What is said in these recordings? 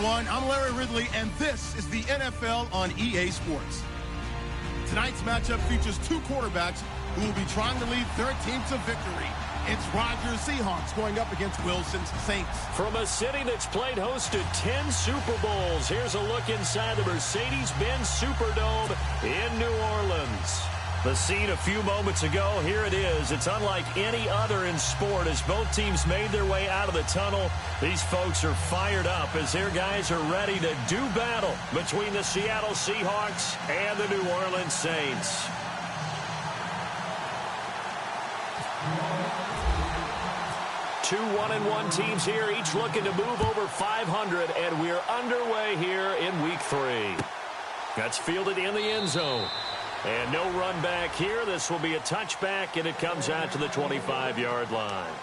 everyone. I'm Larry Ridley, and this is the NFL on EA Sports. Tonight's matchup features two quarterbacks who will be trying to lead their team to victory. It's Rodgers Seahawks going up against Wilson's Saints. From a city that's played host to 10 Super Bowls, here's a look inside the Mercedes-Benz Superdome in New Orleans. The scene a few moments ago, here it is. It's unlike any other in sport. As both teams made their way out of the tunnel, these folks are fired up as their guys are ready to do battle between the Seattle Seahawks and the New Orleans Saints. Two 1-1 teams here, each looking to move over 500, and we're underway here in Week 3. That's fielded in the end zone. And no run back here. This will be a touchback, and it comes out to the 25-yard line.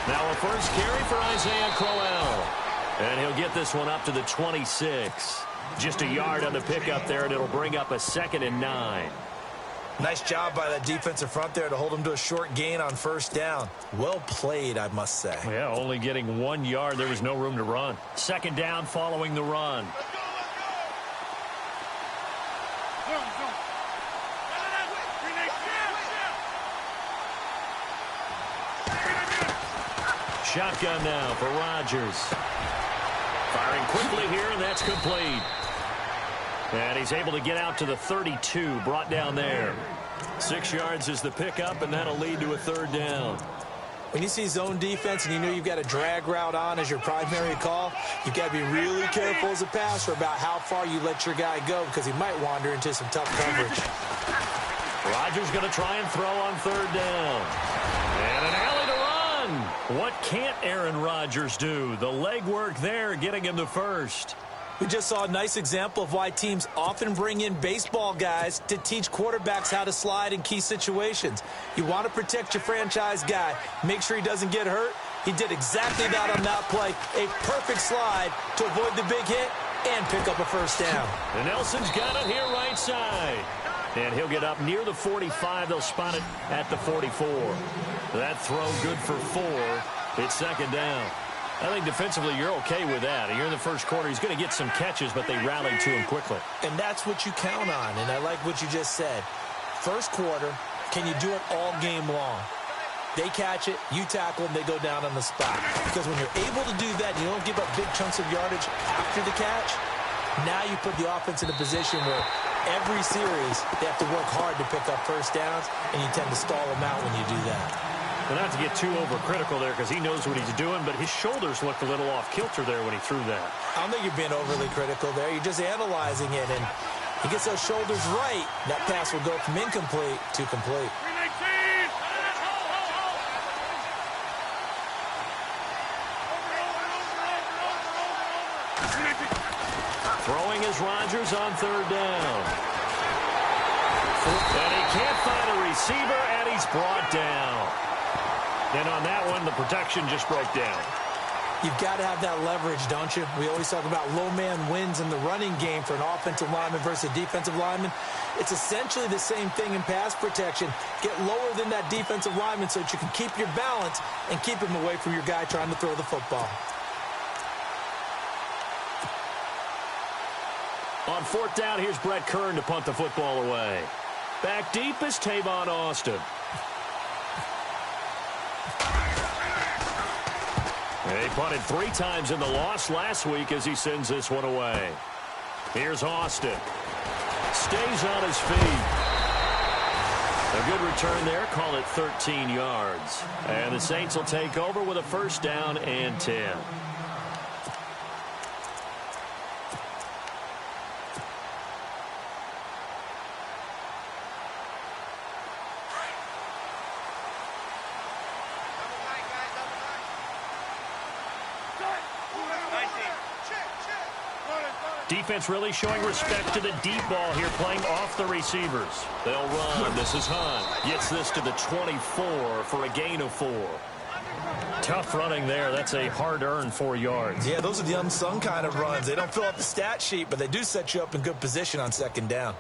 Now a first carry for Isaiah Crowell. And he'll get this one up to the 26. Just a yard on the pickup there, and it'll bring up a 2nd and 9. Nice job by that defensive front there to hold him to a short gain on first down. Well played, I must say. Yeah, only getting 1 yard. There was no room to run. 2nd down following the run. Shotgun now for Rodgers. Firing quickly here, and that's complete. And he's able to get out to the 32, brought down there. 6 yards is the pickup, and that'll lead to a 3rd down. When you see zone defense and you know you've got a drag route on as your primary call, you've got to be really careful as a passer about how far you let your guy go because he might wander into some tough coverage. Rodgers going to try and throw on 3rd down. And an alley to run. What can't Aaron Rodgers do? The legwork there getting him the first. We just saw a nice example of why teams often bring in baseball guys to teach quarterbacks how to slide in key situations. You want to protect your franchise guy. Make sure he doesn't get hurt. He did exactly that on that play. A perfect slide to avoid the big hit and pick up a first down. And Nelson's got it here right side. And he'll get up near the 45. They'll spot it at the 44. That throw good for 4. It's 2nd down. I think defensively you're okay with that. You're in the first quarter. He's going to get some catches, but they rallied to him quickly. And that's what you count on, and I like what you just said. First quarter, can you do it all game long? They catch it, you tackle them, they go down on the spot. Because when you're able to do that, you don't give up big chunks of yardage after the catch, now you put the offense in a position where every series they have to work hard to pick up first downs, and you tend to stall them out when you do that. Well, not to get too overcritical there because he knows what he's doing, but his shoulders looked a little off kilter there when he threw that. I don't think you're being overly critical there. You're just analyzing it, and he gets those shoulders right. That pass will go from incomplete to complete. Throwing is Rodgers on 3rd down. And he can't find a receiver, and he's brought down. And on that one, the protection just broke down. You've got to have that leverage, don't you? We always talk about low man wins in the running game for an offensive lineman versus a defensive lineman. It's essentially the same thing in pass protection. Get lower than that defensive lineman so that you can keep your balance and keep him away from your guy trying to throw the football. On 4th down, here's Brett Kern to punt the football away. Back deep is Tavon Austin. He punted 3 times in the loss last week as he sends this one away. Here's Austin. Stays on his feet. A good return there. Call it 13 yards. And the Saints will take over with a 1st down and 10. Defense really showing respect to the deep ball here, playing off the receivers. They'll run. This is Hunt. Gets this to the 24 for a gain of 4. Tough running there. That's a hard-earned 4 yards. Yeah, those are the unsung kind of runs. They don't fill up the stat sheet, but they do set you up in good position on second down.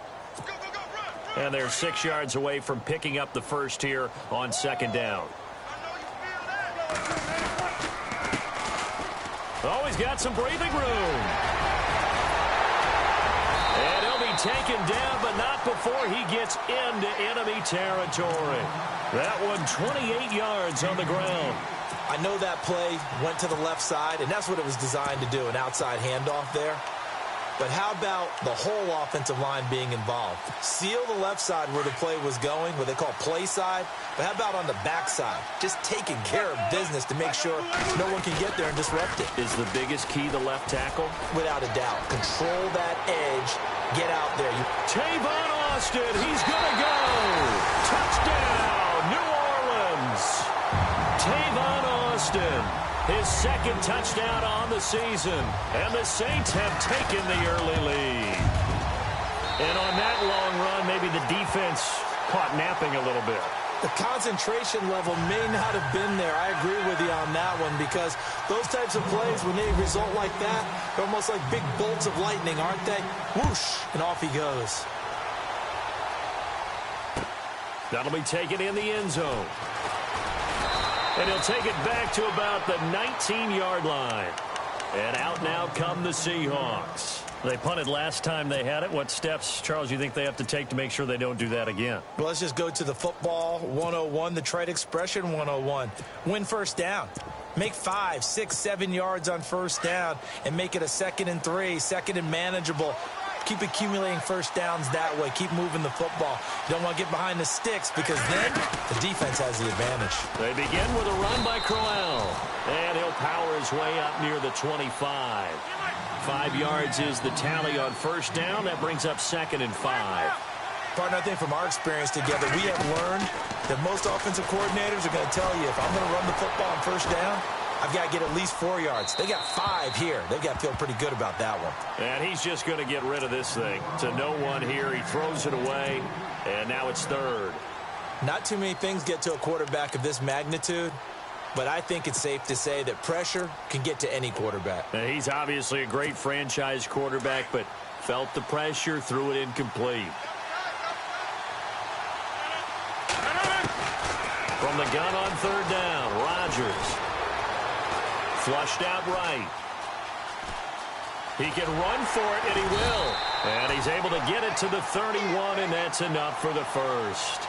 And they're 6 yards away from picking up the first here on second down. Oh, he's got some breathing room. And he'll be taken down, but not before he gets into enemy territory. That one 28 yards on the ground. I know that play went to the left side, and that's what it was designed to do, an outside handoff there. But how about the whole offensive line being involved? Seal the left side where the play was going, what they call play side. But how about on the back side? Just taking care of business to make sure no one can get there and disrupt it. Is the biggest key the left tackle? Without a doubt. Control that edge. Get out there. Tavon Austin, he's going to go. Touchdown, New Orleans. Tavon Austin, his second touchdown on the season. And the Saints have taken the early lead. And on that long run, maybe the defense caught napping a little bit. The concentration level may not have been there. I agree with you on that one, because those types of plays, when they result like that, they're almost like big bolts of lightning, aren't they? Whoosh, and off he goes. That'll be taken in the end zone. And he'll take it back to about the 19-yard line. And out now come the Seahawks. They punted last time they had it. What steps, Charles, you think they have to take to make sure they don't do that again? Well, let's just go to the football 101, the trade expression 101. Win first down. Make 5, 6, 7 yards on first down and make it a 2nd and 3, second and manageable. Keep accumulating first downs that way. Keep moving the football. You don't want to get behind the sticks, because then the defense has the advantage. They begin with a run by Crowell. And he'll power his way up near the 25. 5 yards is the tally on first down. That brings up 2nd and 5. Partner, I think from our experience together, we have learned that most offensive coordinators are going to tell you, if I'm going to run the football on first down, I've got to get at least 4 yards. They got 5 here. They've got to feel pretty good about that one. And he's just going to get rid of this thing. To no one here. He throws it away, and now it's 3rd. Not too many things get to a quarterback of this magnitude, but I think it's safe to say that pressure can get to any quarterback. Now, he's obviously a great franchise quarterback, but felt the pressure, threw it incomplete. From the gun on 3rd down, Rodgers. Flushed out right. He can run for it, and he will. And he's able to get it to the 31, and that's enough for the first.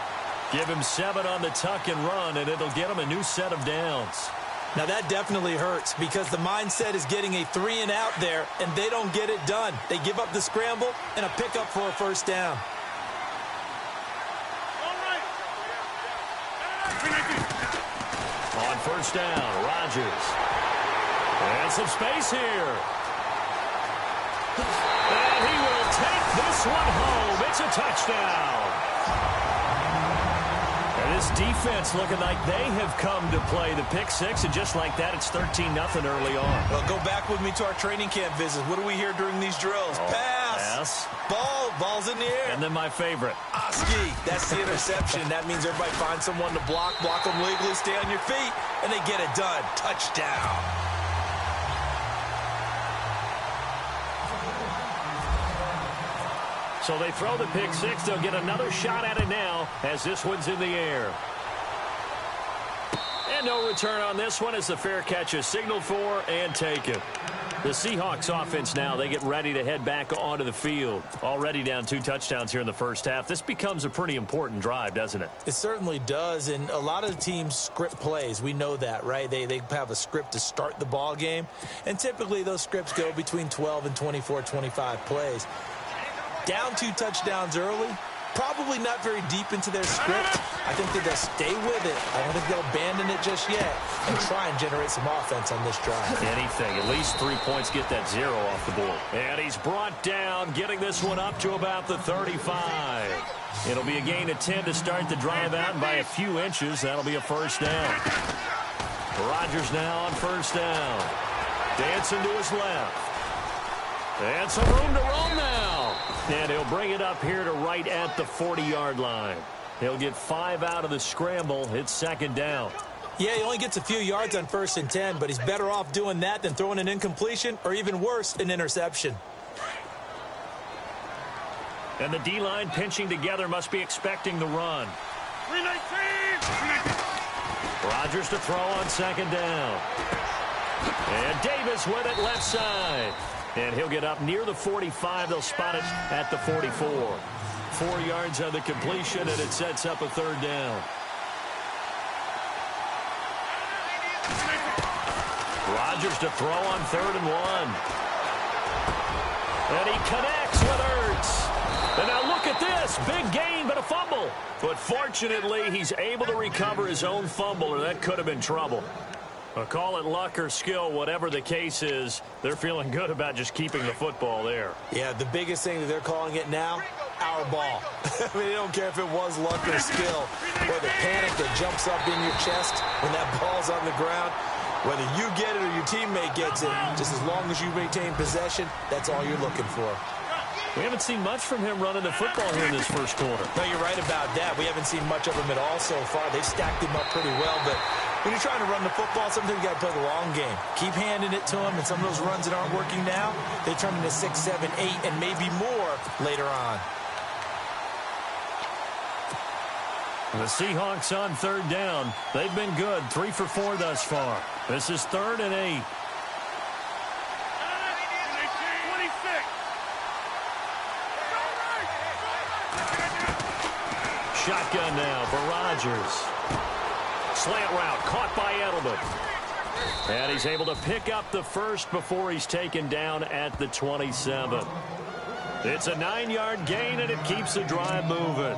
Give him 7 on the tuck and run, and it'll get him a new set of downs. Now, that definitely hurts, because the mindset is getting a 3 and out there, and they don't get it done. They give up the scramble and a pickup for a first down. On first down, Rodgers. And some space here. And he will take this one home. It's a touchdown. And this defense looking like they have come to play. The pick 6, and just like that, it's 13-0 early on. Well, go back with me to our training camp visits. What do we hear during these drills? Pass. Ball's in the air. And then my favorite. Oski. That's the interception. That means everybody finds someone to block them legally, stay on your feet, and they get it done. Touchdown. So they throw the pick 6. They'll get another shot at it now as this one's in the air. And no return on this one as the fair catch is signaled for and taken. The Seahawks offense now, they get ready to head back onto the field. Already down 2 touchdowns here in the first half. This becomes a pretty important drive, doesn't it? It certainly does, and a lot of the teams script plays. We know that, right? They have a script to start the ball game, and typically those scripts go between 12 and 24, 25 plays. Down 2 touchdowns early, probably not very deep into their script. I think that they'll stay with it. I don't think they'll abandon it just yet and try and generate some offense on this drive. Anything. At least 3 points, get that 0 off the board. And he's brought down, getting this one up to about the 35. It'll be a gain of 10 to start the drive out, and by a few inches, that'll be a first down. Rodgers now on first down. Dancing to his left. And some room to roam now. And he'll bring it up here to right at the 40-yard line. He'll get 5 out of the scramble. It's second down. Yeah, he only gets a few yards on 1st and 10, but he's better off doing that than throwing an incompletion or even worse, an interception. And the D-line pinching together must be expecting the run. 319! Rodgers to throw on second down. And Davis with it left side. And he'll get up near the 45. They'll spot it at the 44. 4 yards on the completion, and it sets up a third down. Rodgers to throw on 3rd and 1. And he connects with Ertz. And now look at this. Big gain, but a fumble. But fortunately, he's able to recover his own fumble, or that could have been trouble. Call it luck or skill, whatever the case is, they're feeling good about just keeping the football there. Yeah, the biggest thing that they're calling it now, our ball. I mean, they don't care if it was luck or skill, or the panic that jumps up in your chest when that ball's on the ground. Whether you get it or your teammate gets it, just as long as you maintain possession, that's all you're looking for. We haven't seen much from him running the football here in this first quarter. No, you're right about that. We haven't seen much of him at all so far. They've stacked him up pretty well, but when you're trying to run the football, sometimes you got to play the long game. Keep handing it to him, and some of those runs that aren't working now, they turn into 6, 7, 8, and maybe more later on. The Seahawks on 3rd down. They've been good, 3 for 4 thus far. This is 3rd and 8. Shotgun now for Rodgers. Slant route caught by Edelman. And he's able to pick up the first before he's taken down at the 27. It's a 9-yard gain, and it keeps the drive moving.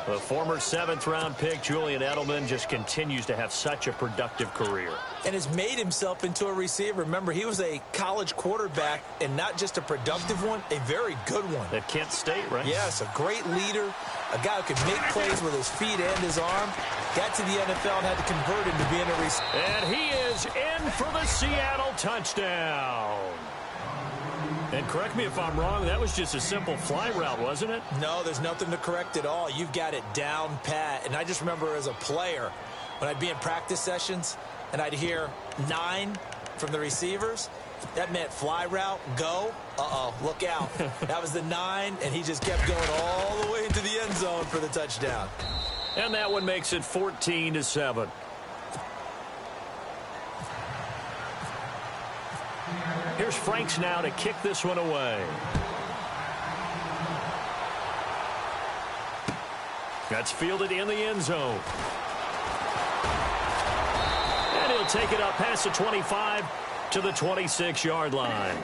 The former 7th-round pick, Julian Edelman, just continues to have such a productive career. And has made himself into a receiver. Remember, he was a college quarterback, and not just a productive one, a very good one. At Kent State, right? Yes, a great leader, a guy who can make plays with his feet and his arm. Got to the NFL and had to convert him to being a receiver. And he is in for the Seattle touchdown. And correct me if I'm wrong, that was just a simple fly route, wasn't it? No, there's nothing to correct at all. You've got it down pat. And I just remember as a player, when I'd be in practice sessions and I'd hear 9 from the receivers, that meant fly route, go. Uh-oh, look out. That was the 9, and he just kept going all the way into the end zone for the touchdown. And that one makes it 14-7. Here's Franks now to kick this one away. That's fielded in the end zone. And he'll take it up past the 25 to the 26-yard line.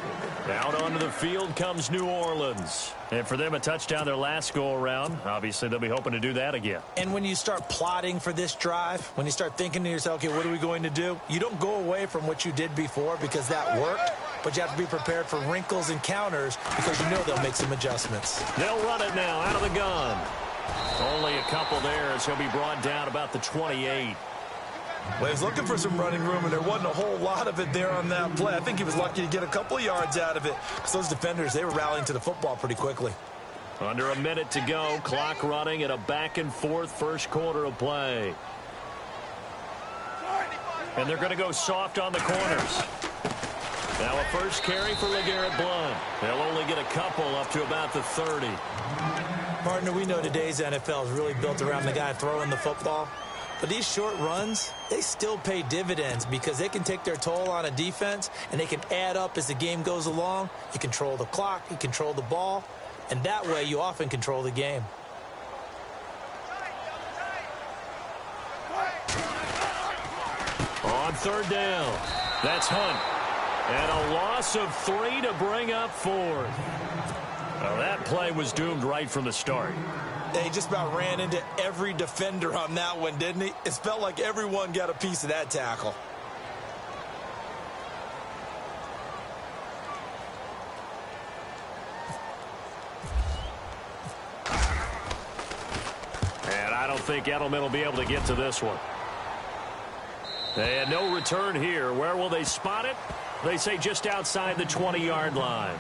Out onto the field comes New Orleans. And for them, a touchdown their last go-around. Obviously, they'll be hoping to do that again. And when you start plotting for this drive, when you start thinking to yourself, okay, what are we going to do? You don't go away from what you did before because that worked, but you have to be prepared for wrinkles and counters because you know they'll make some adjustments. They'll run it now out of the gun. Only a couple there as he'll be brought down about the 28. Well, he was looking for some running room, and there wasn't a whole lot of it there on that play. I think he was lucky to get a couple of yards out of it because those defenders, they were rallying to the football pretty quickly. Under a minute to go, clock running at a back-and-forth first quarter of play. And they're going to go soft on the corners. Now a first carry for LeGarrette Blount. They'll only get a couple up to about the 30. Partner, we know today's NFL is really built around the guy throwing the football. But these short runs, they still pay dividends because they can take their toll on a defense, and they can add up as the game goes along. You control the clock, you control the ball, and that way you often control the game. On 3rd down, that's Hunt. And a loss of 3 to bring up 4th. Now that play was doomed right from the start. They just about ran into every defender on that one, didn't he? It felt like everyone got a piece of that tackle. And I don't think Edelman will be able to get to this one. And no return here. Where will they spot it? They say just outside the 20-yard line.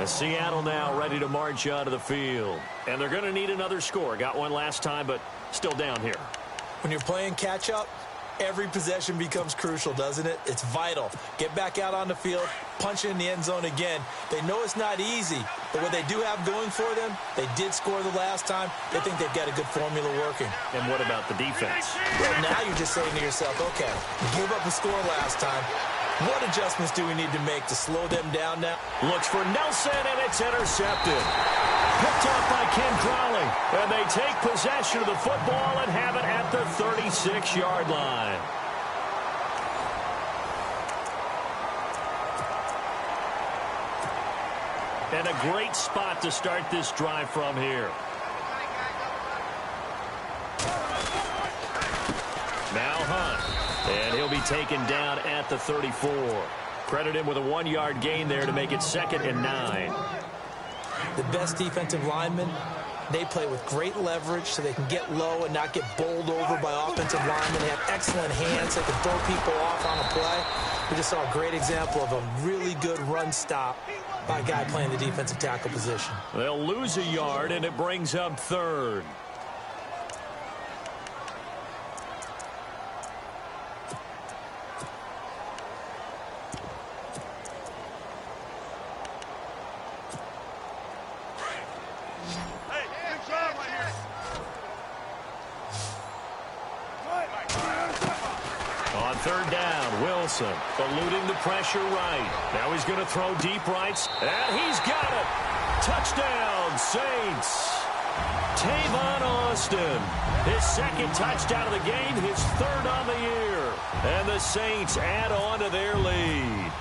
Seattle now ready to march onto the field. And they're going to need another score. Got one last time, but still down here. When you're playing catch-up, every possession becomes crucial, doesn't it? It's vital. Get back out on the field, punch it in the end zone again. They know it's not easy, but what they do have going for them, they did score the last time. They think they've got a good formula working. And what about the defense? Well, now you're just saying to yourself, okay, give up a score last time. What adjustments do we need to make to slow them down now? Looks for Nelson, and it's intercepted. Picked up by Ken Crowley. And they take possession of the football and have it at the 36-yard line. And a great spot to start this drive from here. Now Hunt. And he'll be taken down at the 34. Credit him with a 1-yard gain there to make it 2nd and 9. The best defensive linemen, they play with great leverage so they can get low and not get bowled over by offensive linemen. They have excellent hands. They can throw people off on a play. We just saw a great example of a really good run stop by a guy playing the defensive tackle position. They'll lose a yard, and it brings up 3rd. On 3rd down, Wilson eluding the pressure right. Now he's going to throw deep rights, and he's got it. Touchdown, Saints. Tavon Austin, his 2nd touchdown of the game, his 3rd on the year. And the Saints add on to their lead.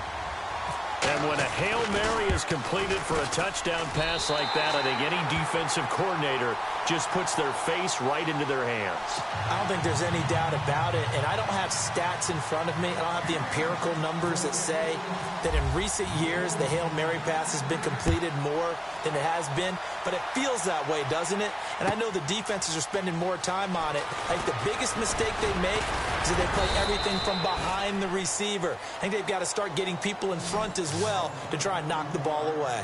And when a Hail Mary is completed for a touchdown pass like that, I think any defensive coordinator just puts their face right into their hands. I don't think there's any doubt about it, and I don't have stats in front of me. I don't have the empirical numbers that say that in recent years the Hail Mary pass has been completed more than it has been, but it feels that way, doesn't it? And I know the defenses are spending more time on it. I think the biggest mistake they make is that they play everything from behind the receiver. I think they've got to start getting people in front as well to try and knock the ball away.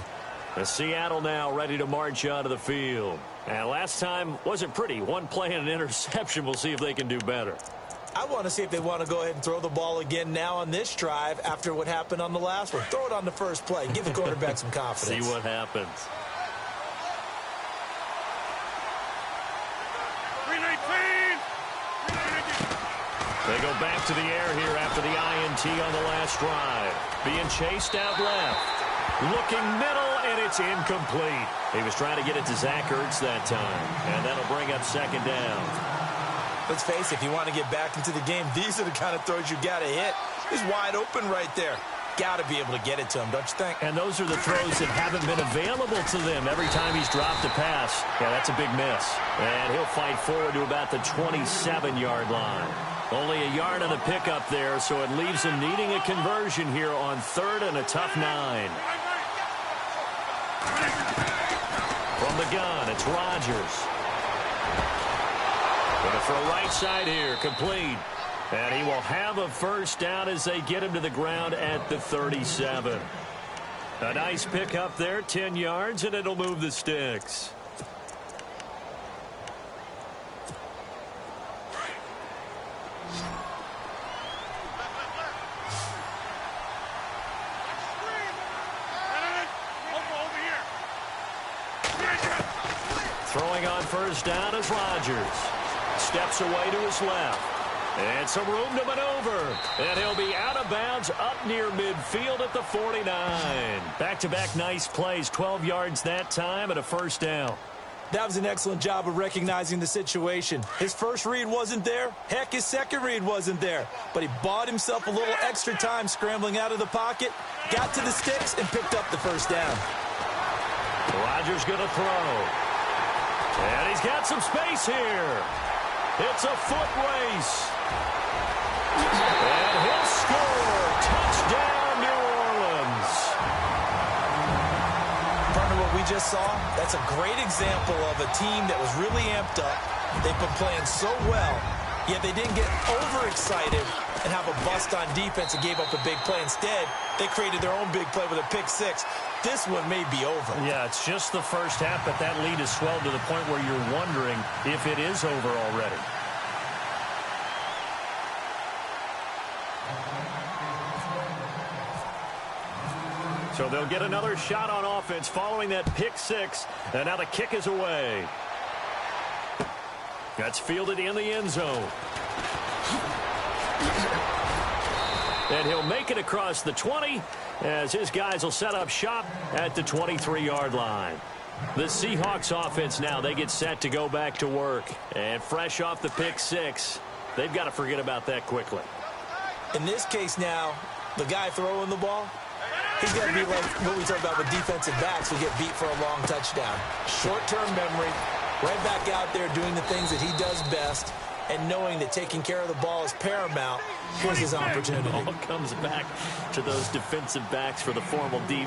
The Seattle now ready to march onto the field. And last time wasn't pretty. One play and an interception. We'll see if they can do better. I want to see if they want to go ahead and throw the ball again now on this drive after what happened on the last one. Throw it on the first play. Give the quarterback some confidence. See what happens. They go back to the air here after the INT on the last drive. Being chased out left. Looking middle, and it's incomplete. He was trying to get it to Zach Ertz that time. And that'll bring up 2nd down. Let's face it, if you want to get back into the game, these are the kind of throws you got to hit. He's wide open right there. Got to be able to get it to him, don't you think? And those are the throws that haven't been available to them every time he's dropped a pass. Yeah, that's a big miss. And he'll fight forward to about the 27-yard line. Only a yard on the pickup there, so it leaves him needing a conversion here on 3rd and a tough 9. From the gun, it's Rodgers. Going to throw right side here, complete. And he will have a 1st down as they get him to the ground at the 37. A nice pickup there, 10 yards, and it'll move the sticks. Throwing on 1st down is Rodgers. Steps away to his left. And some room to maneuver. And he'll be out of bounds up near midfield at the 49. Back-to-back nice plays. 12 yards that time and a 1st down. That was an excellent job of recognizing the situation. His first read wasn't there. Heck, his second read wasn't there. But he bought himself a little extra time scrambling out of the pocket, got to the sticks, and picked up the 1st down. Rodgers going to throw. And he's got some space here. It's a foot race. And he'll score. Touchdown, New Orleans. Partner, what we just saw, that's a great example of a team that was really amped up. They've been playing so well, Yet they didn't get overexcited and have a bust on defense and gave up a big play. Instead, they created their own big play with a pick six. This one may be over. Yeah, it's just the first half, but that lead has swelled to the point where you're wondering if it is over already. So they'll get another shot on offense following that pick six, and now the kick is away. That's fielded in the end zone. And he'll make it across the 20 as his guys will set up shop at the 23-yard line. The Seahawks offense now, they get set to go back to work. And fresh off the pick six, they've got to forget about that quickly. In this case now, the guy throwing the ball, he's got to be like what we talk about with defensive backs who get beat for a long touchdown. Short-term memory, right back out there doing the things that he does best, and knowing that taking care of the ball is paramount. Here's his opportunity. It all comes back to those defensive backs for the former DB,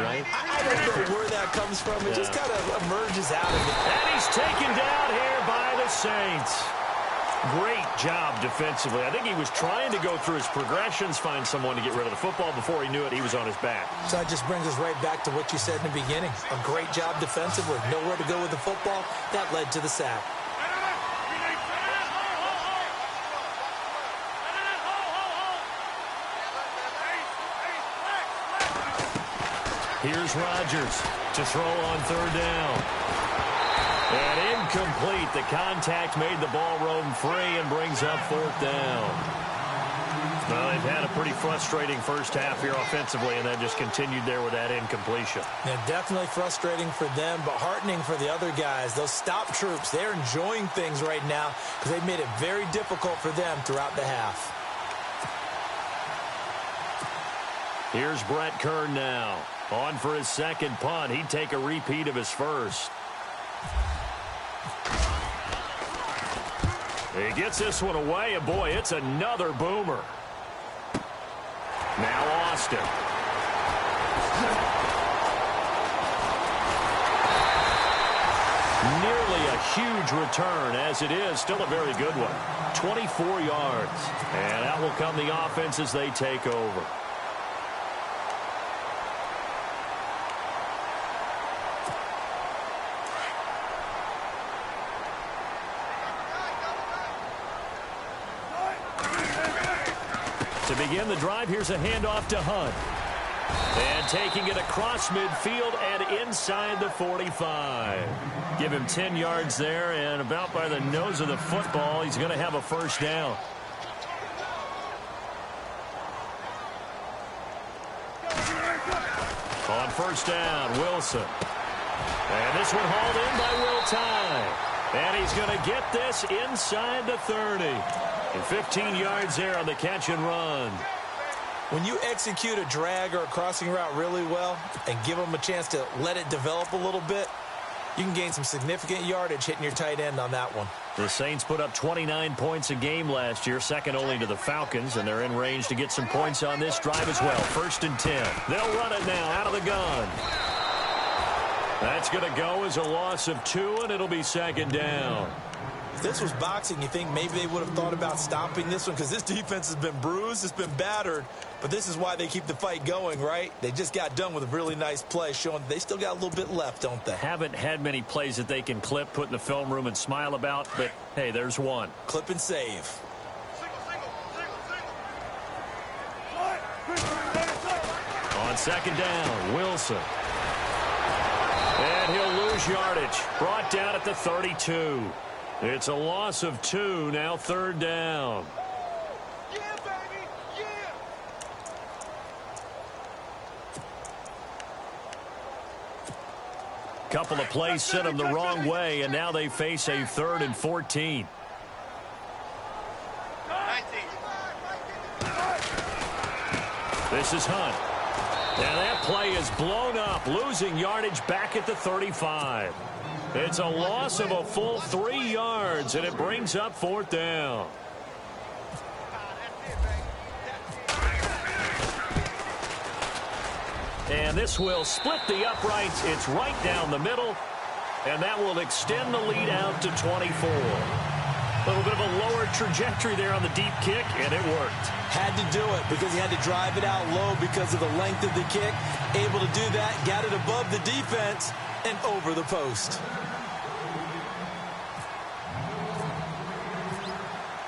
right? I don't know where that comes from. It just kind of emerges out of it. And he's taken down here by the Saints. Great job defensively. I think he was trying to go through his progressions, find someone to get rid of the football. Before he knew it, he was on his back. So that just brings us right back to what you said in the beginning. A great job defensively. Nowhere to go with the football. That led to the sack. Here's Rodgers to throw on third down. And incomplete. The contact made the ball roam free and brings up fourth down. Well, they've had a pretty frustrating first half here offensively, and that just continued there with that incompletion. Yeah, definitely frustrating for them, but heartening for the other guys. Those stop troops, they're enjoying things right now because they've made it very difficult for them throughout the half. Here's Brett Kern now. On for his second punt. He'd take a repeat of his first. He gets this one away, and boy, it's another boomer. Now Austin. Nearly a huge return, as it is still a very good one. 24 yards. And out will come the offense as they take over. To begin the drive, here's a handoff to Hunt. And taking it across midfield and inside the 45. Give him 10 yards there, and about by the nose of the football, he's going to have a first down. On first down, Wilson. And this one hauled in by Will Tye. And he's going to get this inside the 30. And 15 yards there on the catch and run. When you execute a drag or a crossing route really well and give them a chance to let it develop a little bit, you can gain some significant yardage hitting your tight end on that one. The Saints put up 29 points a game last year, second only to the Falcons, and they're in range to get some points on this drive as well. 1st and 10. They'll run it now out of the gun. That's going to go as a loss of 2, and it'll be second down. If this was boxing, you think maybe they would have thought about stopping this one because this defense has been bruised, it's been battered, but this is why they keep the fight going, right? They just got done with a really nice play showing they still got a little bit left, don't they? Haven't had many plays that they can clip, put in the film room and smile about, but hey, there's one. Clip and save. On second down, Wilson. And he'll lose yardage. Brought down at the 32. It's a loss of 2, now third down. Yeah, baby, yeah. Couple of plays sent them the wrong way, and now they face a 3rd and 14. This is Hunt. And that play is blown up, losing yardage back at the 35. It's a loss of a full 3 yards, and it brings up 4th down. And this will split the uprights. It's right down the middle, and that will extend the lead out to 24. little bit of a lower trajectory there on the deep kick, and it worked. Had to do it because he had to drive it out low because of the length of the kick. Able to do that, got it above the defense and over the post.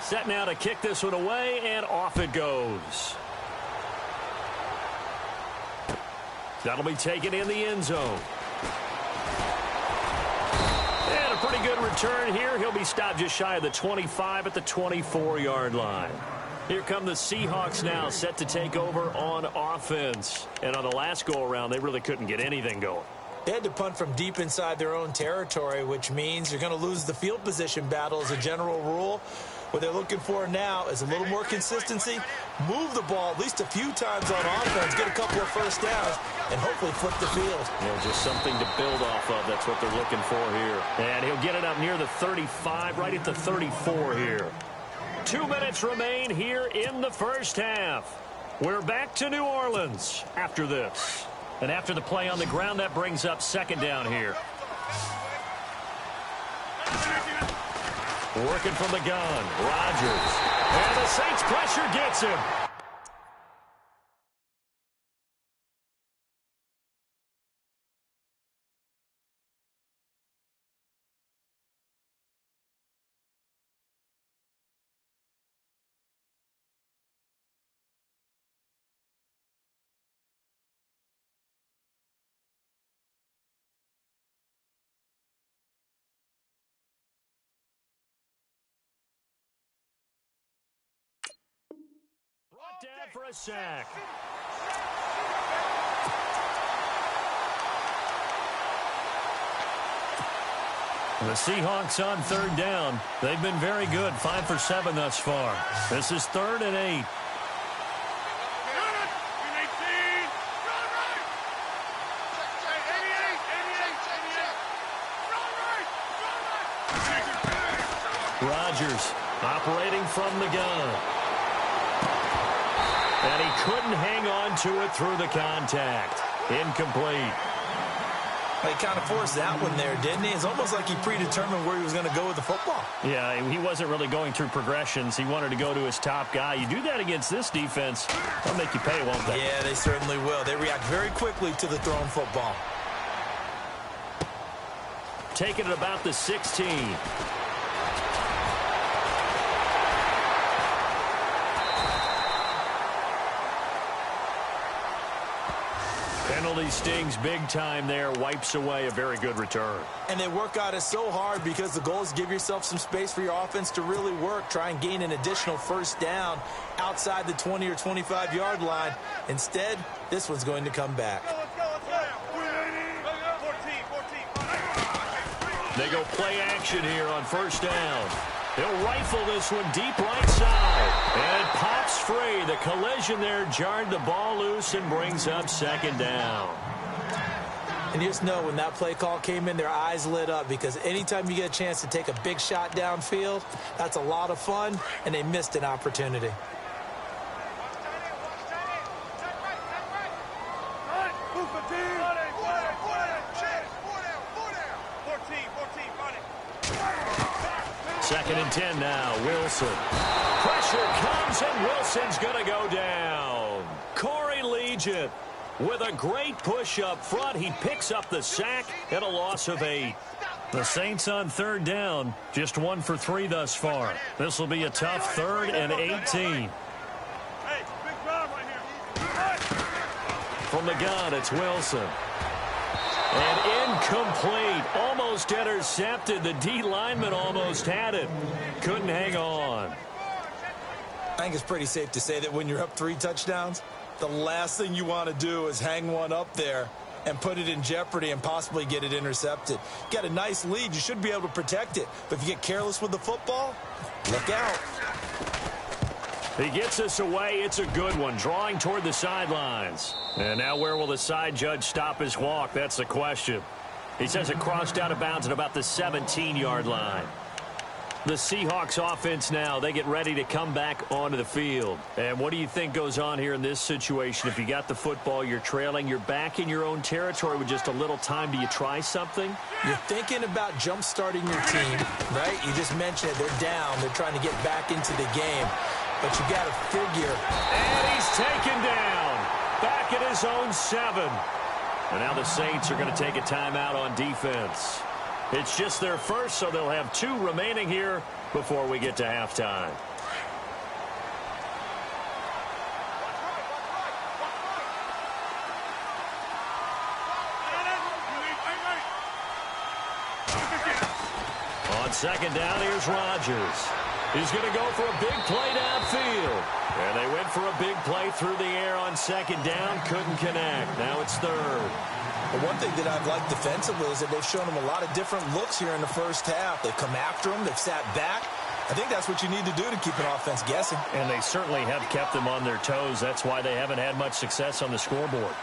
Set now to kick this one away, and off it goes. That'll be taken in the end zone. And a pretty good return here. He'll be stopped just shy of the 25 at the 24-yard line. Here come the Seahawks now, set to take over on offense. And on the last go-around, they really couldn't get anything going. They had to punt from deep inside their own territory, which means you're going to lose the field position battle as a general rule. What they're looking for now is a little more consistency, move the ball at least a few times on offense, get a couple of first downs, and hopefully flip the field. Just something to build off of. That's what they're looking for here. And he'll get it up near the 35, right at the 34 here. 2 minutes remain here in the first half. We're back to New Orleans after this. And after the play on the ground, that brings up second down here. Working from the gun, Rodgers. And the Saints pressure gets him. Down for a sack. The Seahawks on third down. They've been very good, 5 for 7 thus far. This is 3rd and 8. Rodgers operating from the gun. And he couldn't hang on to it through the contact. Incomplete. He kind of forced that one there, didn't he? It's almost like he predetermined where he was going to go with the football. Yeah, he wasn't really going through progressions. He wanted to go to his top guy. You do that against this defense, they'll make you pay, won't they? Yeah, they certainly will. They react very quickly to the thrown football. Taking it about the 16. Penalty stings big time there, wipes away a very good return. And they work out it so hard because the goal is to give yourself some space for your offense to really work. Try and gain an additional first down outside the 20 or 25-yard line. Instead, this one's going to come back. They go play action here on first down. He'll rifle this one deep right side. And it pops free. The collision there jarred the ball loose and brings up second down. And you just know when that play call came in, their eyes lit up because anytime you get a chance to take a big shot downfield, that's a lot of fun, and they missed an opportunity. Second and 10 now, Wilson. Pressure comes, and Wilson's going to go down. Corey Legion with a great push up front. He picks up the sack and a loss of 8. The Saints on third down, just 1 for 3 thus far. This will be a tough 3rd and 18. From the gun, it's Wilson. And incomplete. Almost intercepted. The D lineman almost had it. Couldn't hang on. I think it's pretty safe to say that when you're up 3 touchdowns, the last thing you want to do is hang one up there and put it in jeopardy and possibly get it intercepted. You got a nice lead. You should be able to protect it. But if you get careless with the football, look out. He gets us away. It's a good one. Drawing toward the sidelines. And now where will the side judge stop his walk? That's the question. He says it crossed out of bounds at about the 17-yard line. The Seahawks offense now, they get ready to come back onto the field. And what do you think goes on here in this situation? If you got the football, you're trailing, you're back in your own territory with just a little time. Do you try something? You're thinking about jump-starting your team, right? You just mentioned it. They're down. They're trying to get back into the game. But you got to figure. And he's taken down. Back at his own 7. And now the Saints are going to take a timeout on defense. It's just their first, so they'll have 2 remaining here before we get to halftime. On second down, here's Rodgers. He's going to go for a big play downfield. And they went for a big play through the air on second down. Couldn't connect. Now it's third. But one thing that I've liked defensively is that they've shown them a lot of different looks here in the first half. They've come after them. They've sat back. I think that's what you need to do to keep an offense guessing. And they certainly have kept them on their toes. That's why they haven't had much success on the scoreboard.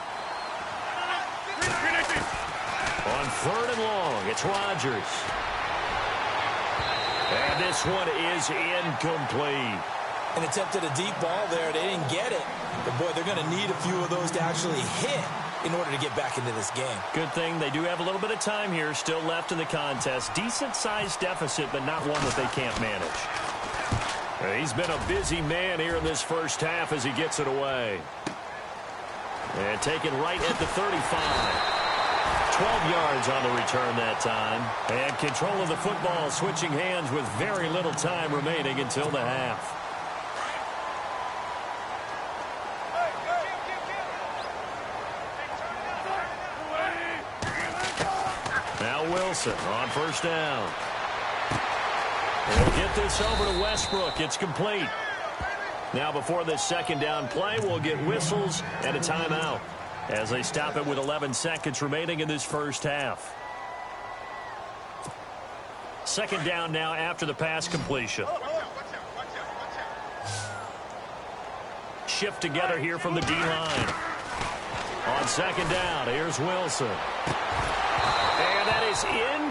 On third and long, it's Rodgers. And this one is incomplete. And attempted a deep ball there. They didn't get it. But, boy, they're going to need a few of those to actually hit in order to get back into this game. Good thing they do have a little bit of time here still left in the contest. Decent-sized deficit, but not one that they can't manage. He's been a busy man here in this first half as he gets it away. And taken right at the 35. 12 yards on the return that time. And control of the football switching hands with very little time remaining until the half. Now Wilson on first down. We'll get this over to Westbrook. It's complete. Now before this second down play, we'll get whistles and a timeout as they stop it with 11 seconds remaining in this first half. Second down now after the pass completion. Shift together here from the D-line. On second down, here's Wilson. And that is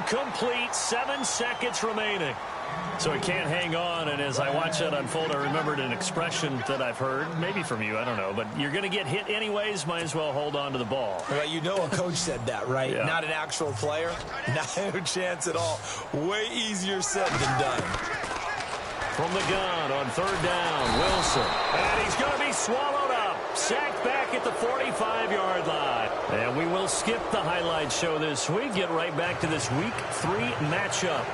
incomplete. 7 seconds remaining. So he can't hang on, and as I watch that unfold, I remembered an expression that I've heard, maybe from you, I don't know, but you're going to get hit anyways, might as well hold on to the ball. Well, you know a coach said that, right? Yeah. Not an actual player. No chance at all. Way easier said than done. From the gun on third down, Wilson. And he's going to be swallowed up. Sacked back at the 45-yard line. And we will skip the highlight show this week. Get right back to this Week 3 matchup.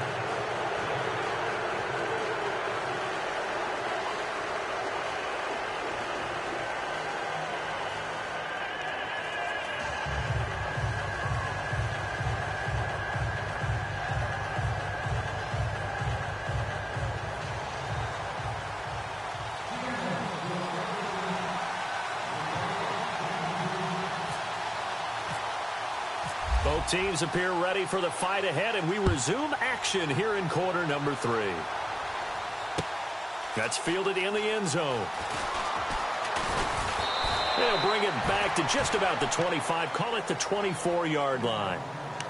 Both teams appear ready for the fight ahead, and we resume action here in quarter number 3. That's fielded in the end zone. They'll bring it back to just about the 25, call it the 24-yard line.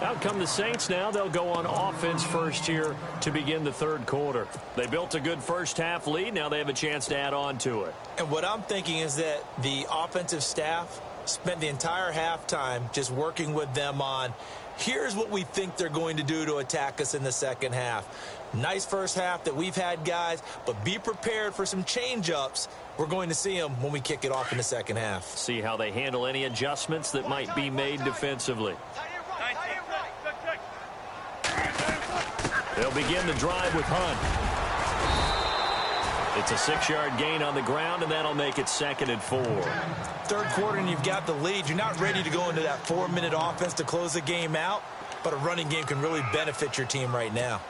Out come the Saints now. They'll go on offense first here to begin the third quarter. They built a good first half lead. Now they have a chance to add on to it. And what I'm thinking is that the offensive staff spent the entire halftime just working with them on, here's what we think they're going to do to attack us in the second half. Nice first half that we've had, guys, but be prepared for some change-ups. We're going to see them when we kick it off in the second half. See how they handle any adjustments that might be made defensively. They'll begin the drive with Hunt. It's a 6-yard gain on the ground, and that'll make it 2nd and 4. Third quarter, and you've got the lead. You're not ready to go into that 4-minute offense to close the game out, but a running game can really benefit your team right now.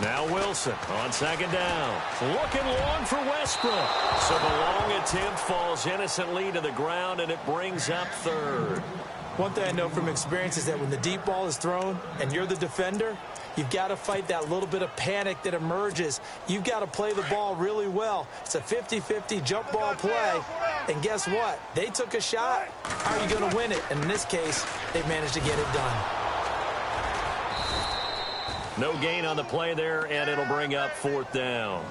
Now Wilson on second down. Looking long for Westbrook. So the long attempt falls innocently to the ground, and it brings up third. One thing I know from experience is that when the deep ball is thrown and you're the defender, you've got to fight that little bit of panic that emerges. You've got to play the ball really well. It's a 50-50 jump ball play. And guess what? They took a shot. How are you going to win it? And in this case, they've managed to get it done. No gain on the play there, and it'll bring up 4th down.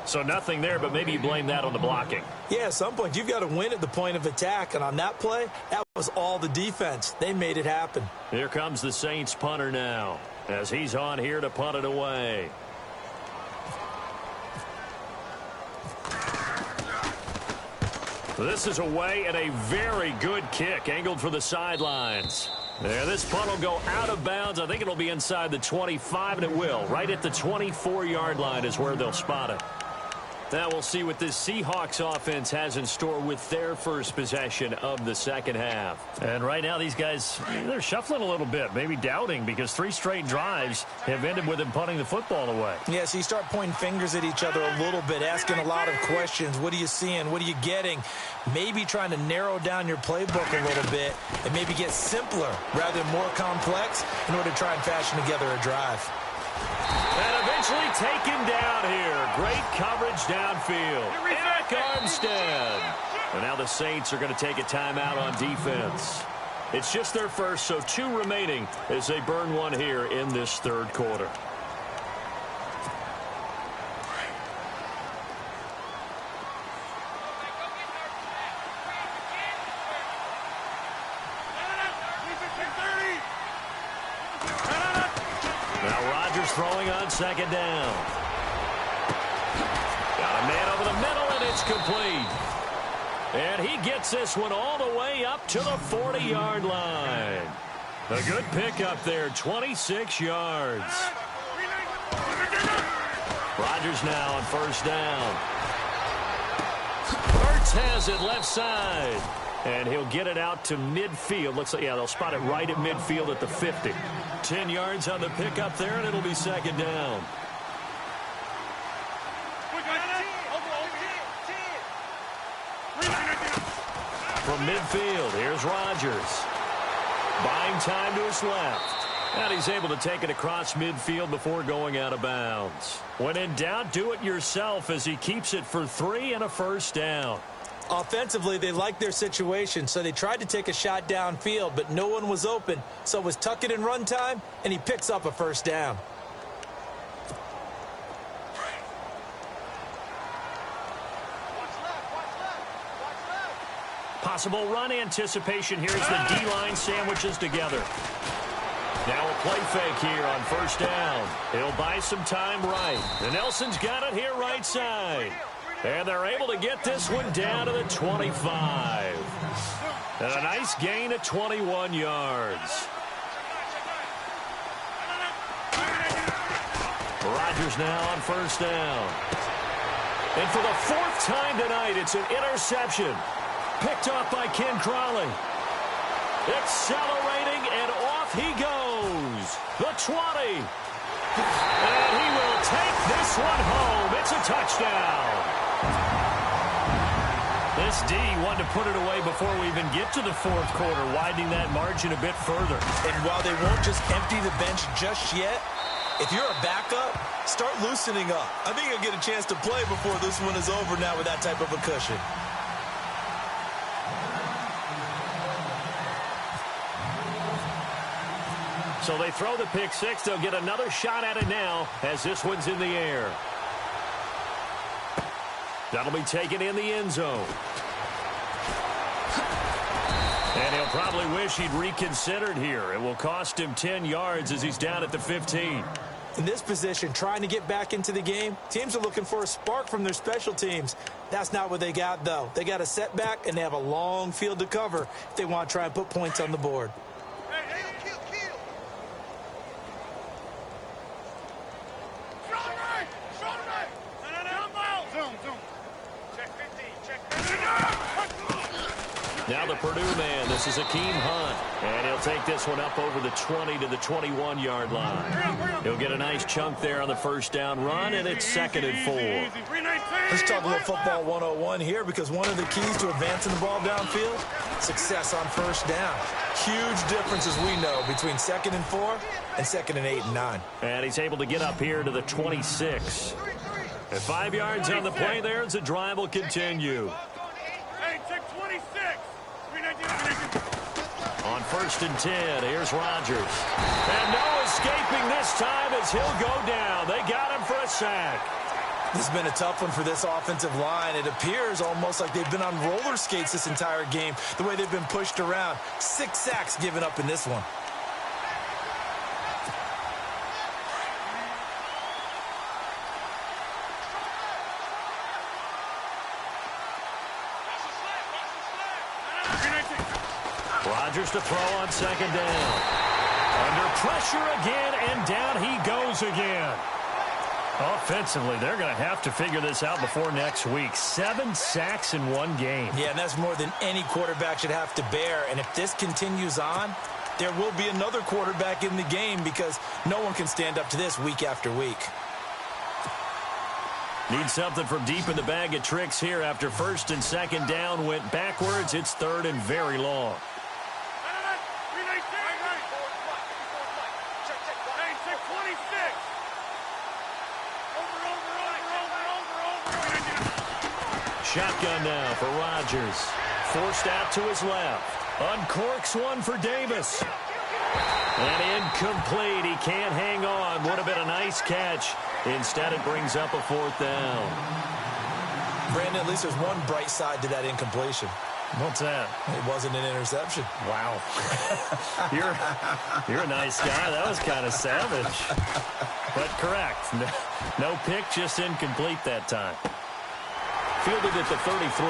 So nothing there, but maybe you blame that on the blocking. Yeah, at some point, you've got to win at the point of attack. And on that play, that was all the defense. They made it happen. Here comes the Saints punter now, as he's on here to punt it away. This is away, and a very good kick, angled for the sidelines. There, this punt will go out of bounds. I think it'll be inside the 25, and it will. Right at the 24-yard line is where they'll spot it. Now we'll see what this Seahawks offense has in store with their first possession of the second half. And right now these guys, they're shuffling a little bit, maybe doubting, because 3 straight drives have ended with them punting the football away. Yeah, so you start pointing fingers at each other a little bit, asking a lot of questions. What are you seeing? What are you getting? Maybe trying to narrow down your playbook a little bit and maybe get simpler rather than more complex in order to try and fashion together a drive. And eventually taken down here. Great coverage downfield. Eric Armstead. And now the Saints are going to take a timeout on defense. It's just their first, so 2 remaining as they burn one here in this 3rd quarter. Throwing on 2nd down. Got a man over the middle, and it's complete. And he gets this one all the way up to the 40-yard line. A good pickup there, 26 yards. Rodgers now on 1st down. Ertz has it left side. And he'll get it out to midfield. Looks like, yeah, they'll spot it right at midfield at the 50. 10 yards on the pickup there, and it'll be 2nd down. From midfield, here's Rodgers. Buying time to his left. And he's able to take it across midfield before going out of bounds. When in doubt, do it yourself as he keeps it for 3 and a 1st down. Offensively, they liked their situation, so they tried to take a shot downfield, but no one was open. So it was tuck it in run time, and he picks up a 1st down. Possible run anticipation here as the D-line sandwiches together. Now a play fake here on 1st down. He'll buy some time right. And Nelson's got it here right side. And they're able to get this one down to the 25. And a nice gain of 21 yards. Rodgers now on 1st down. And for the 4th time tonight, it's an interception. Picked off by Ken Crawley. Accelerating, and off he goes. The 20. And he will take this one home. It's a touchdown. This D wanted to put it away before we even get to the 4th quarter, widening that margin a bit further. And while they won't just empty the bench just yet, if you're a backup, start loosening up. I think you'll get a chance to play before this one is over now with that type of a cushion. So they throw the pick 6. They'll get another shot at it now as this one's in the air. That'll be taken in the end zone. And he'll probably wish he'd reconsidered here. It will cost him 10 yards as he's down at the 15. In this position, trying to get back into the game, teams are looking for a spark from their special teams. That's not what they got, though. They got a setback, and they have a long field to cover if they want to try and put points on the board. Now the Purdue man, this is Akeem Hunt, and he'll take this one up over the 20 to the 21-yard line. He'll get a nice chunk there on the 1st down run, and it's 2nd and 4. Let's talk a little football 101 here, because one of the keys to advancing the ball downfield, success on first down. Huge difference, as we know, between 2nd and 4 and 2nd and 8 and 9. And he's able to get up here to the 26. And 5 yards on the play there as the drive will continue. On 1st and 10, here's Rodgers. And no escaping this time as he'll go down. They got him for a sack. This has been a tough one for this offensive line. It appears almost like they've been on roller skates this entire game, the way they've been pushed around. 6 sacks given up in this one. Rodgers to throw on 2nd down. Under pressure again, and down he goes again. Offensively, they're going to have to figure this out before next week. 7 sacks in one game. Yeah, and that's more than any quarterback should have to bear. And if this continues on, there will be another quarterback in the game, because no one can stand up to this week after week. Need something from deep in the bag of tricks here after 1st and 2nd down went backwards. It's 3rd and very long. Shotgun now for Rodgers. Forced out to his left. Uncorks one for Davis. And incomplete. He can't hang on. Would have been a nice catch. Instead, it brings up a 4th down. Brandon, at least there's one bright side to that incompletion. What's that? It wasn't an interception. Wow. You're a nice guy. That was kind of savage. But correct. No pick, just incomplete that time. Fielded at the 33.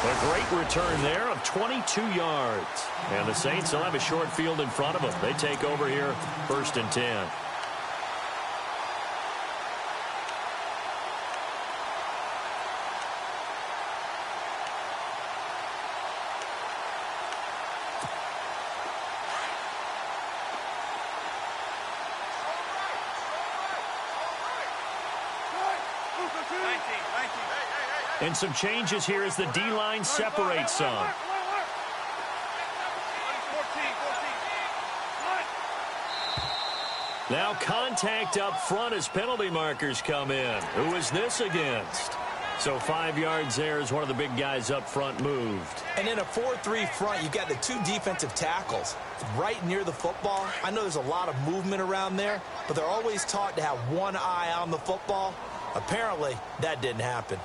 A great return there of 22 yards. And the Saints will have a short field in front of them. They take over here 1st and 10. And some changes here as the D-line separates some. Now contact up front as penalty markers come in. Who is this against? So 5 yards there as one of the big guys up front moved. And in a 4-3 front, you've got the 2 defensive tackles right near the football. I know there's a lot of movement around there, but they're always taught to have one eye on the football. Apparently, that didn't happen.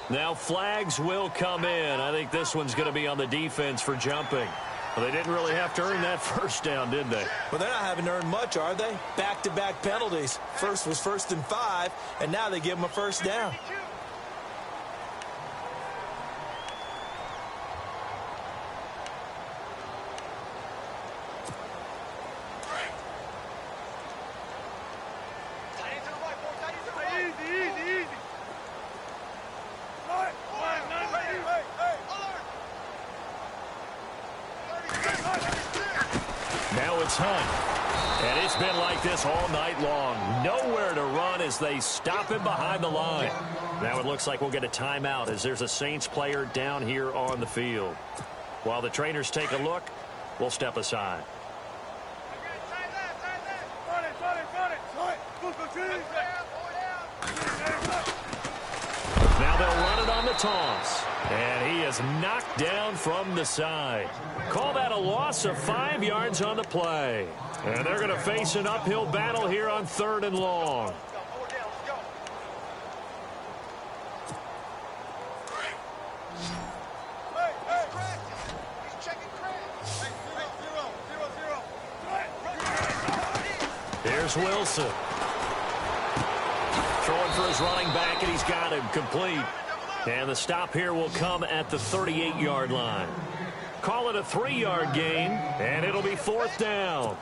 Now flags will come in. I think this one's going to be on the defense for jumping. Well, they didn't really have to earn that 1st down, did they? Well, they're not having to earn much, are they? Back-to-back penalties. First was 1st and 5, and now they give them a 1st down. And it's been like this all night long. Nowhere to run as they stop him behind the line. Now it looks like we'll get a timeout as there's a Saints player down here on the field. While the trainers take a look, we'll step aside. Now they'll run it on the toss. And he is knocked down from the side. Call that a loss of 5 yards on the play. And they're going to face an uphill battle here on 3rd and long. Here's Wilson. Throwing for his running back, and he's got him complete. And the stop here will come at the 38-yard line. Call it a 3-yard gain, and it'll be 4th down.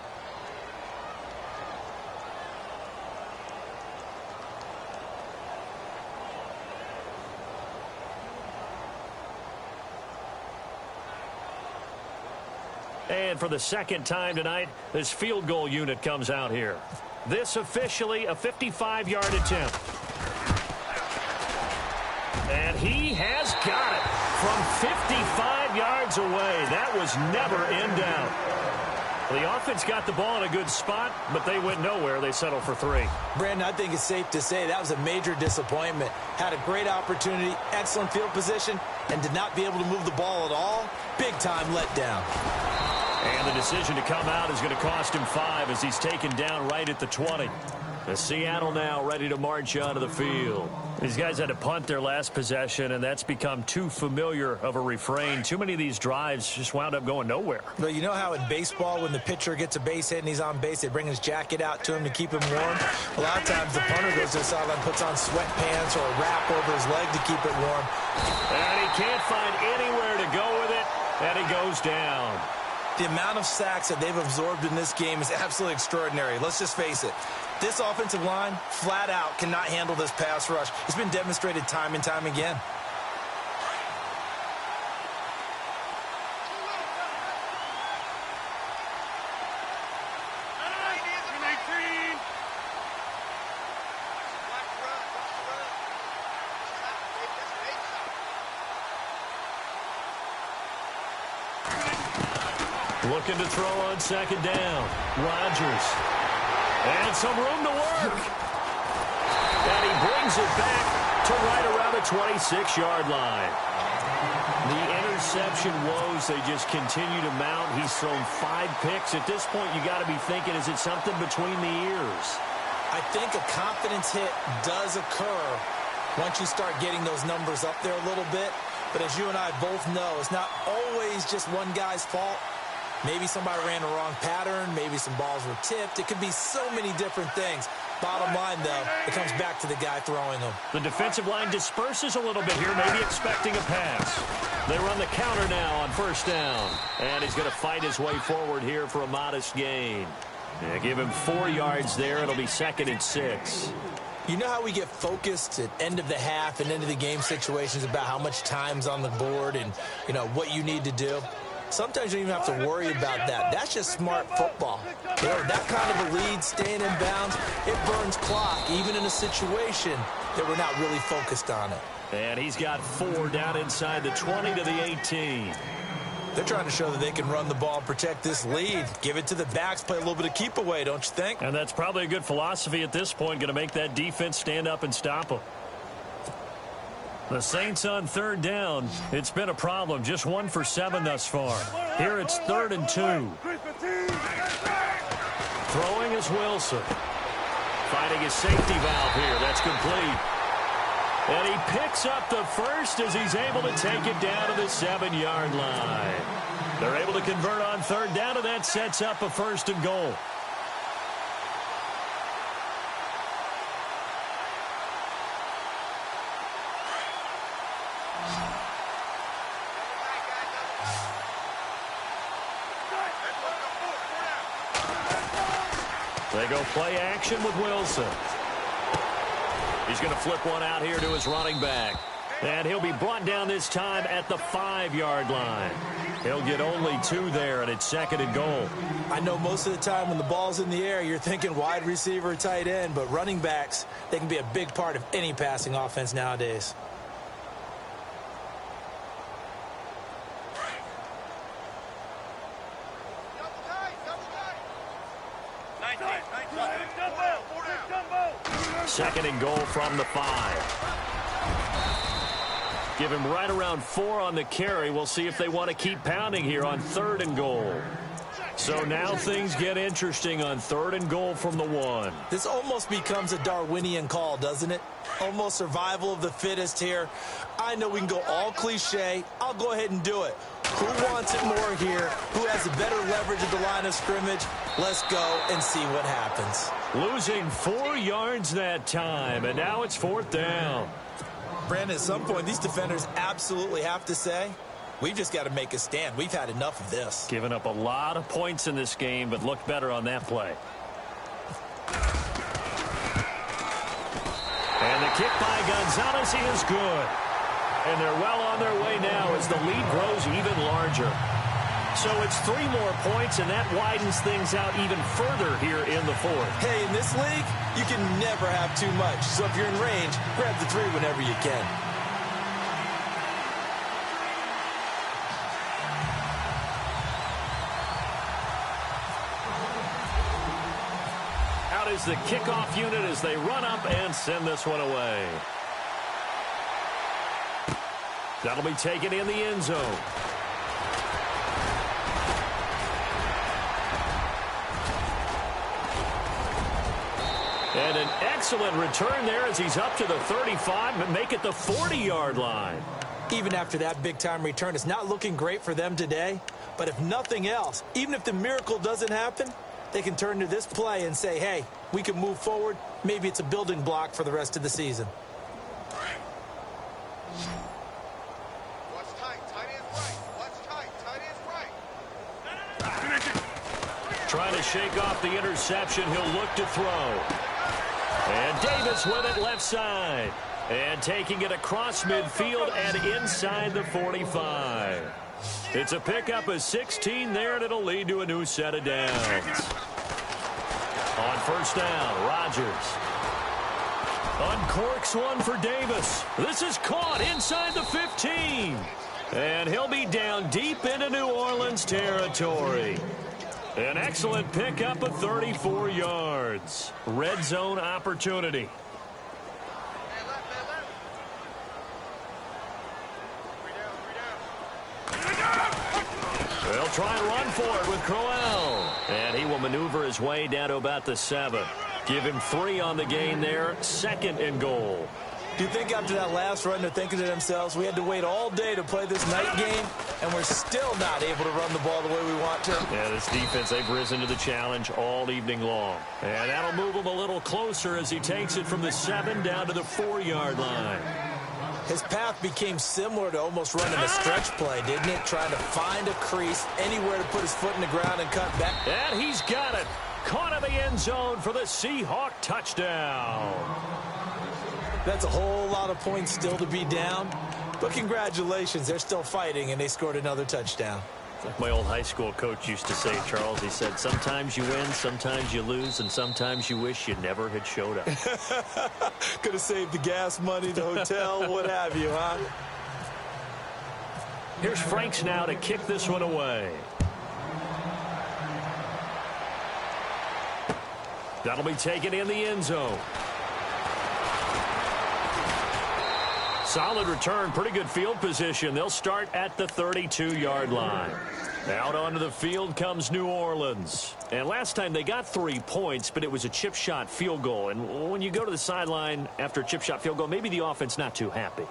And for the second time tonight, this field goal unit comes out here. This officially a 55-yard attempt. And he has got it from 55 yards away. That was never in doubt. The offense got the ball in a good spot, but they went nowhere. They settled for 3. Brandon, I think it's safe to say that was a major disappointment. Had a great opportunity, excellent field position, and did not be able to move the ball at all. Big-time letdown. And the decision to come out is going to cost him 5 as he's taken down right at the 20. The Seattle now ready to march onto the field. These guys had to punt their last possession, and that's become too familiar of a refrain. Too many of these drives just wound up going nowhere. Well, you know how in baseball, when the pitcher gets a base hit and he's on base, they bring his jacket out to him to keep him warm? A lot of times the punter goes to the sideline, puts on sweatpants or a wrap over his leg to keep it warm. And he can't find anywhere to go with it, and he goes down. The amount of sacks that they've absorbed in this game is absolutely extraordinary. Let's just face it. This offensive line, flat out, cannot handle this pass rush. It's been demonstrated time and time again. Looking to throw on second down. Rodgers. And some room to work. And he brings it back to right around the 26-yard line. The interception woes, they just continue to mount. He's thrown 5 picks. At this point, you got to be thinking, is it something between the ears? I think a confidence hit does occur once you start getting those numbers up there a little bit. But as you and I both know, it's not always just one guy's fault. Maybe somebody ran the wrong pattern. Maybe some balls were tipped. It could be so many different things. Bottom line, though, it comes back to the guy throwing them. The defensive line disperses a little bit here, maybe expecting a pass. They run the counter now on first down. And he's going to fight his way forward here for a modest gain. Yeah, give him 4 yards there. It'll be 2nd and 6. You know how we get focused at end of the half and end of the game situations about how much time's on the board and, you know, what you need to do? Sometimes you don't even have to worry about that. That's just smart football. You know, that kind of a lead, staying in bounds, it burns clock, even in a situation that we're not really focused on it. And he's got 4 down inside the 20 to the 18. They're trying to show that they can run the ball and protect this lead. Give it to the backs, play a little bit of keep away, don't you think? And that's probably a good philosophy at this point, going to make that defense stand up and stop them. The Saints on 3rd down. It's been a problem. Just 1 for 7 thus far. Here it's 3rd and 2. Throwing is Wilson. Finding his safety valve here. That's complete. And he picks up the first as he's able to take it down to the 7-yard line. They're able to convert on 3rd down, and that sets up a 1st and goal. They go play action with Wilson. He's going to flip one out here to his running back. And he'll be brought down this time at the 5-yard line. He'll get only 2 there, and it's 2nd and goal. I know most of the time when the ball's in the air, you're thinking wide receiver, tight end, but running backs, they can be a big part of any passing offense nowadays. Second and goal from the 5. Give him right around 4 on the carry. We'll see if they want to keep pounding here on 3rd and goal. So now things get interesting on 3rd and goal from the 1. This almost becomes a Darwinian call, doesn't it? Almost survival of the fittest here. I know we can go all cliche. I'll go ahead and do it. Who wants it more here? Who has the better leverage at the line of scrimmage? Let's go and see what happens. Losing 4 yards that time, and now it's 4th down. Brandon, at some point, these defenders absolutely have to say, we've just got to make a stand. We've had enough of this. Giving up a lot of points in this game, but looked better on that play. And the kick by Gonzalez is good. And they're well on their way now as the lead grows even larger. So it's 3 more points, and that widens things out even further here in the fourth. Hey, in this league, you can never have too much. So if you're in range, grab the 3 whenever you can. Out is the kickoff unit as they run up and send this one away. That'll be taken in the end zone. And an excellent return there as he's up to the 35 and make it the 40-yard line. Even after that big-time return, it's not looking great for them today. But if nothing else, even if the miracle doesn't happen, they can turn to this play and say, hey, we can move forward. Maybe it's a building block for the rest of the season. Watch tight. Tight end right. Watch tight. Tight end right. Trying to shake off the interception. He'll look to throw. And Davis with it left side. And taking it across midfield and inside the 45. It's a pickup of 16 there, and it'll lead to a new set of downs. On first down, Rodgers uncorks one for Davis. This is caught inside the 15. And he'll be down deep into New Orleans territory. An excellent pickup of 34 yards. Red zone opportunity. They'll try and run for it with Crowell. And he will maneuver his way down to about the 7. Give him 3 on the gain there. 2nd and goal. Do you think after that last run they're thinking to themselves, we had to wait all day to play this night game, and we're still not able to run the ball the way we want to? Yeah, this defense, they've risen to the challenge all evening long. And that'll move him a little closer as he takes it from the 7 down to the 4-yard line. His path became similar to almost running a stretch play, didn't it? Trying to find a crease, anywhere to put his foot in the ground and cut back. And he's got it. Caught in the end zone for the Seahawk touchdown. That's a whole lot of points still to be down. But congratulations, they're still fighting, and they scored another touchdown. Like my old high school coach used to say, Charles, he said, sometimes you win, sometimes you lose, and sometimes you wish you never had showed up. Could have saved the gas money, the hotel, what have you, huh? Here's Franks now to kick this one away. That'll be taken in the end zone. Solid return, pretty good field position. They'll start at the 32-yard line. Out onto the field comes New Orleans. And last time they got 3 points, but it was a chip shot field goal. And when you go to the sideline after a chip shot field goal, maybe the offense not too happy.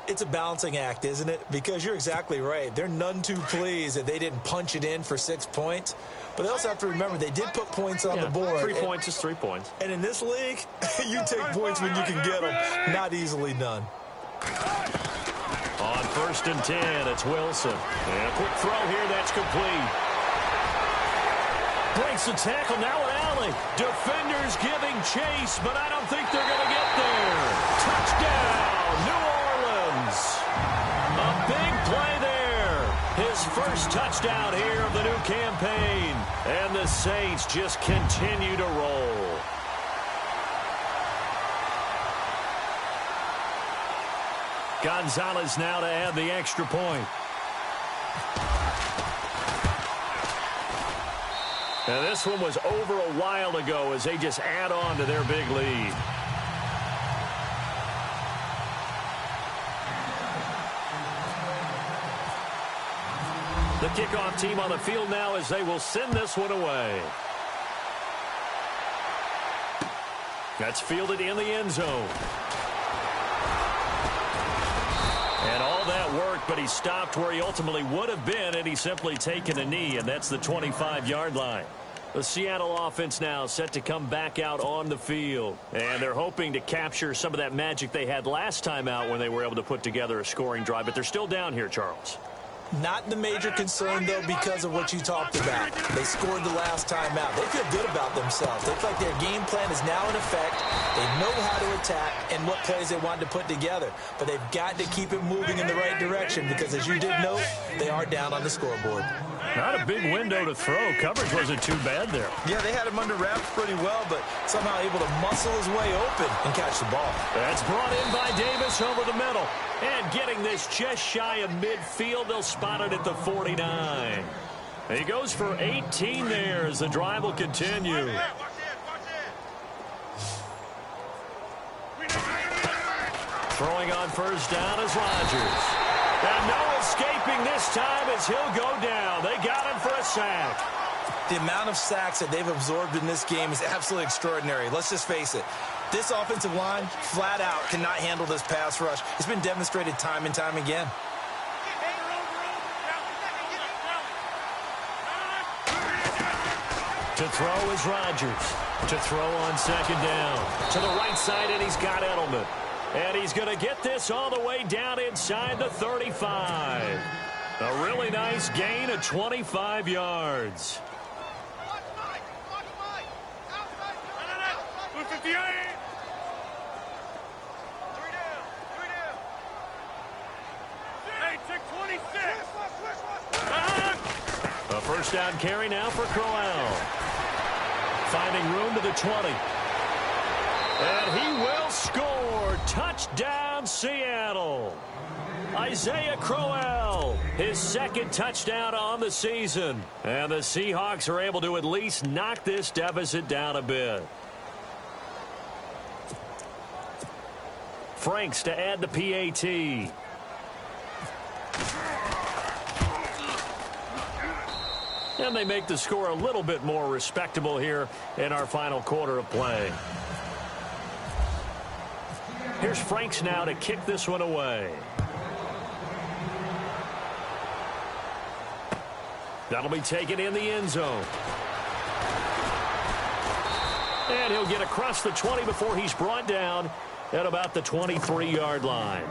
It's a balancing act, isn't it? Because you're exactly right. They're none too pleased that they didn't punch it in for 6 points. But they also have to remember they did put points on the board. 3 points is 3 points. And in this league, you take points when you can get them. Not easily done. On 1st and 10, it's Wilson. And a quick throw here, that's complete. Breaks the tackle, now an alley. Defenders giving chase, but I don't think they're going to get there. Touchdown, New Orleans. A big play there. His first touchdown here of the new campaign. And the Saints just continue to roll. Gonzalez now to add the extra point. And this one was over a while ago as they just add on to their big lead. The kickoff team on the field now as they will send this one away. That's fielded in the end zone. And all that worked, but he stopped where he ultimately would have been had he simply taken a knee, and that's the 25-yard line. The Seattle offense now set to come back out on the field. And they're hoping to capture some of that magic they had last time out when they were able to put together a scoring drive. But they're still down here, Charles. Not the major concern, though, because of what you talked about. They scored the last time out. They feel good about themselves. They feel like their game plan is now in effect. They know how to attack and what plays they want to put together. But they've got to keep it moving in the right direction because, as you did note, they are down on the scoreboard. Not a big window to throw. Coverage wasn't too bad there. Yeah, they had him under wraps pretty well, but somehow able to muscle his way open and catch the ball. That's brought in by Davis over the middle. And getting this just shy of midfield, they'll spot it at the 49. He goes for 18 there as the drive will continue. Throwing on first down is Rodgers. And no escaping this time as he'll go down. They got him for a sack. The amount of sacks that they've absorbed in this game is absolutely extraordinary. Let's just face it. This offensive line, flat out, cannot handle this pass rush. It's been demonstrated time and time again. To throw is Rodgers. To throw on second down. To the right side, and he's got Edelman. And he's going to get this all the way down inside the 35. A really nice gain of 25 yards. A first down carry now for Crowell. Finding room to the 20. And he will score. Touchdown, Seattle. Isaiah Crowell, his second touchdown on the season. And the Seahawks are able to at least knock this deficit down a bit. Franks to add the PAT. And they make the score a little bit more respectable here in our final quarter of play. Here's Franks now to kick this one away. That'll be taken in the end zone. And he'll get across the 20 before he's brought down at about the 23-yard line.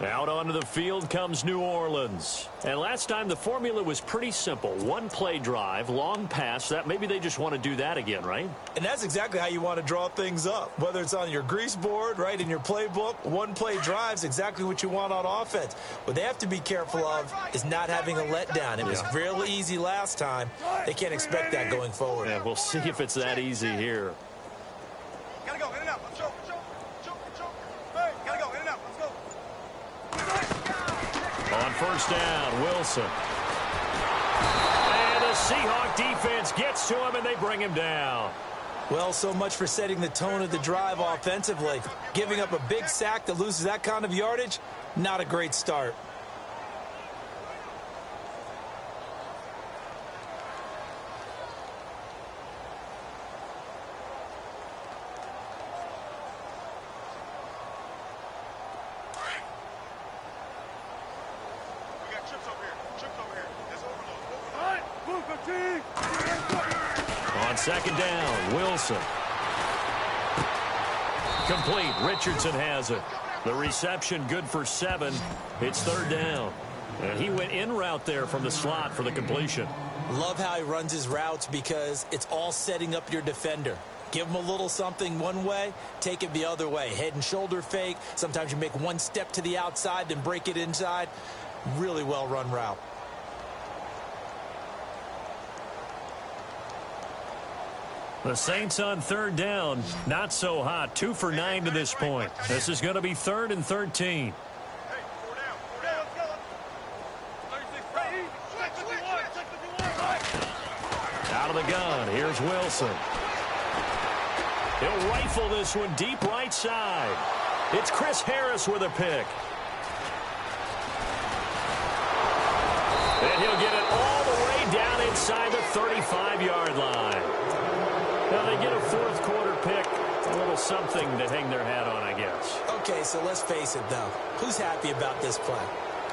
Out onto the field comes New Orleans. And last time the formula was pretty simple. One play drive, long pass. That maybe they just want to do that again, right? And that's exactly how you want to draw things up. Whether it's on your grease board, right, in your playbook, one play drive's exactly what you want on offense. What they have to be careful of is not having a letdown. It was real easy last time. They can't expect that going forward. Yeah, we'll see if it's that easy here. Gotta go, in and out. Let's go. Hey, gotta go, in and out. Let's go. On first down, Wilson. And the Seahawk defense gets to him, and they bring him down. Well, so much for setting the tone of the drive offensively. Giving up a big sack that loses that kind of yardage, not a great start. On second down, Wilson. Complete. Richardson has it. The reception good for 7. It's third down. And he went in route there from the slot for the completion. Love how he runs his routes because it's all setting up your defender. Give him a little something one way, take it the other way. Head and shoulder fake. Sometimes you make one step to the outside, then break it inside. Really well run route. The Saints on third down, not so hot. 2 for 9 to this point. This is going to be 3rd and 13. Out of the gun, here's Wilson. He'll rifle this one deep right side. It's Chris Harris with a pick. And he'll get it all the way down inside the 35-yard line. Now they get a fourth quarter pick, a little something to hang their hat on, I guess. Okay, so let's face it, though. Who's happy about this play?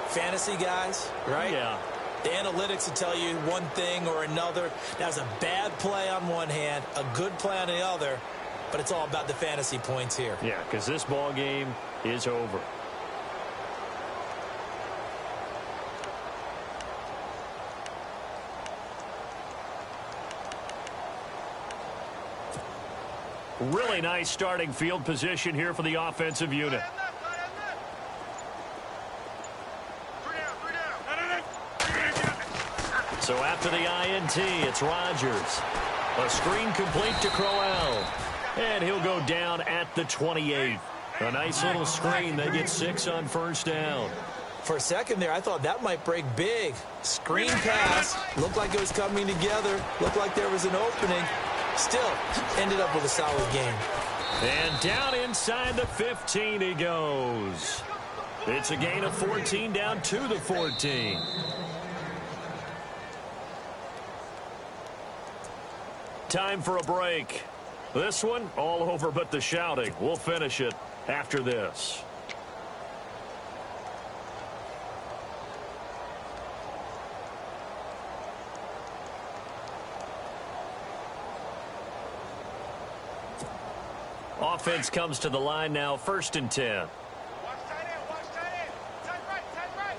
Fantasy guys, right? Yeah. The analytics will tell you one thing or another. That was a bad play on one hand, a good play on the other, but it's all about the fantasy points here. Yeah, because this ball game is over. Really nice starting field position here for the offensive unit. So after the INT, it's Rodgers. A screen complete to Crowell. And he'll go down at the 28. A nice little screen. They get 6 on first down. For a second there, I thought that might break big. Screen pass. Looked like it was coming together. Looked like there was an opening. Still, ended up with a solid game. And down inside the 15 he goes. It's a gain of 14 down to the 14. Time for a break. This one, all over but the shouting. We'll finish it after this. Offense comes to the line now, 1st and 10. Watch tight end, watch tight end. Tight right, tight right.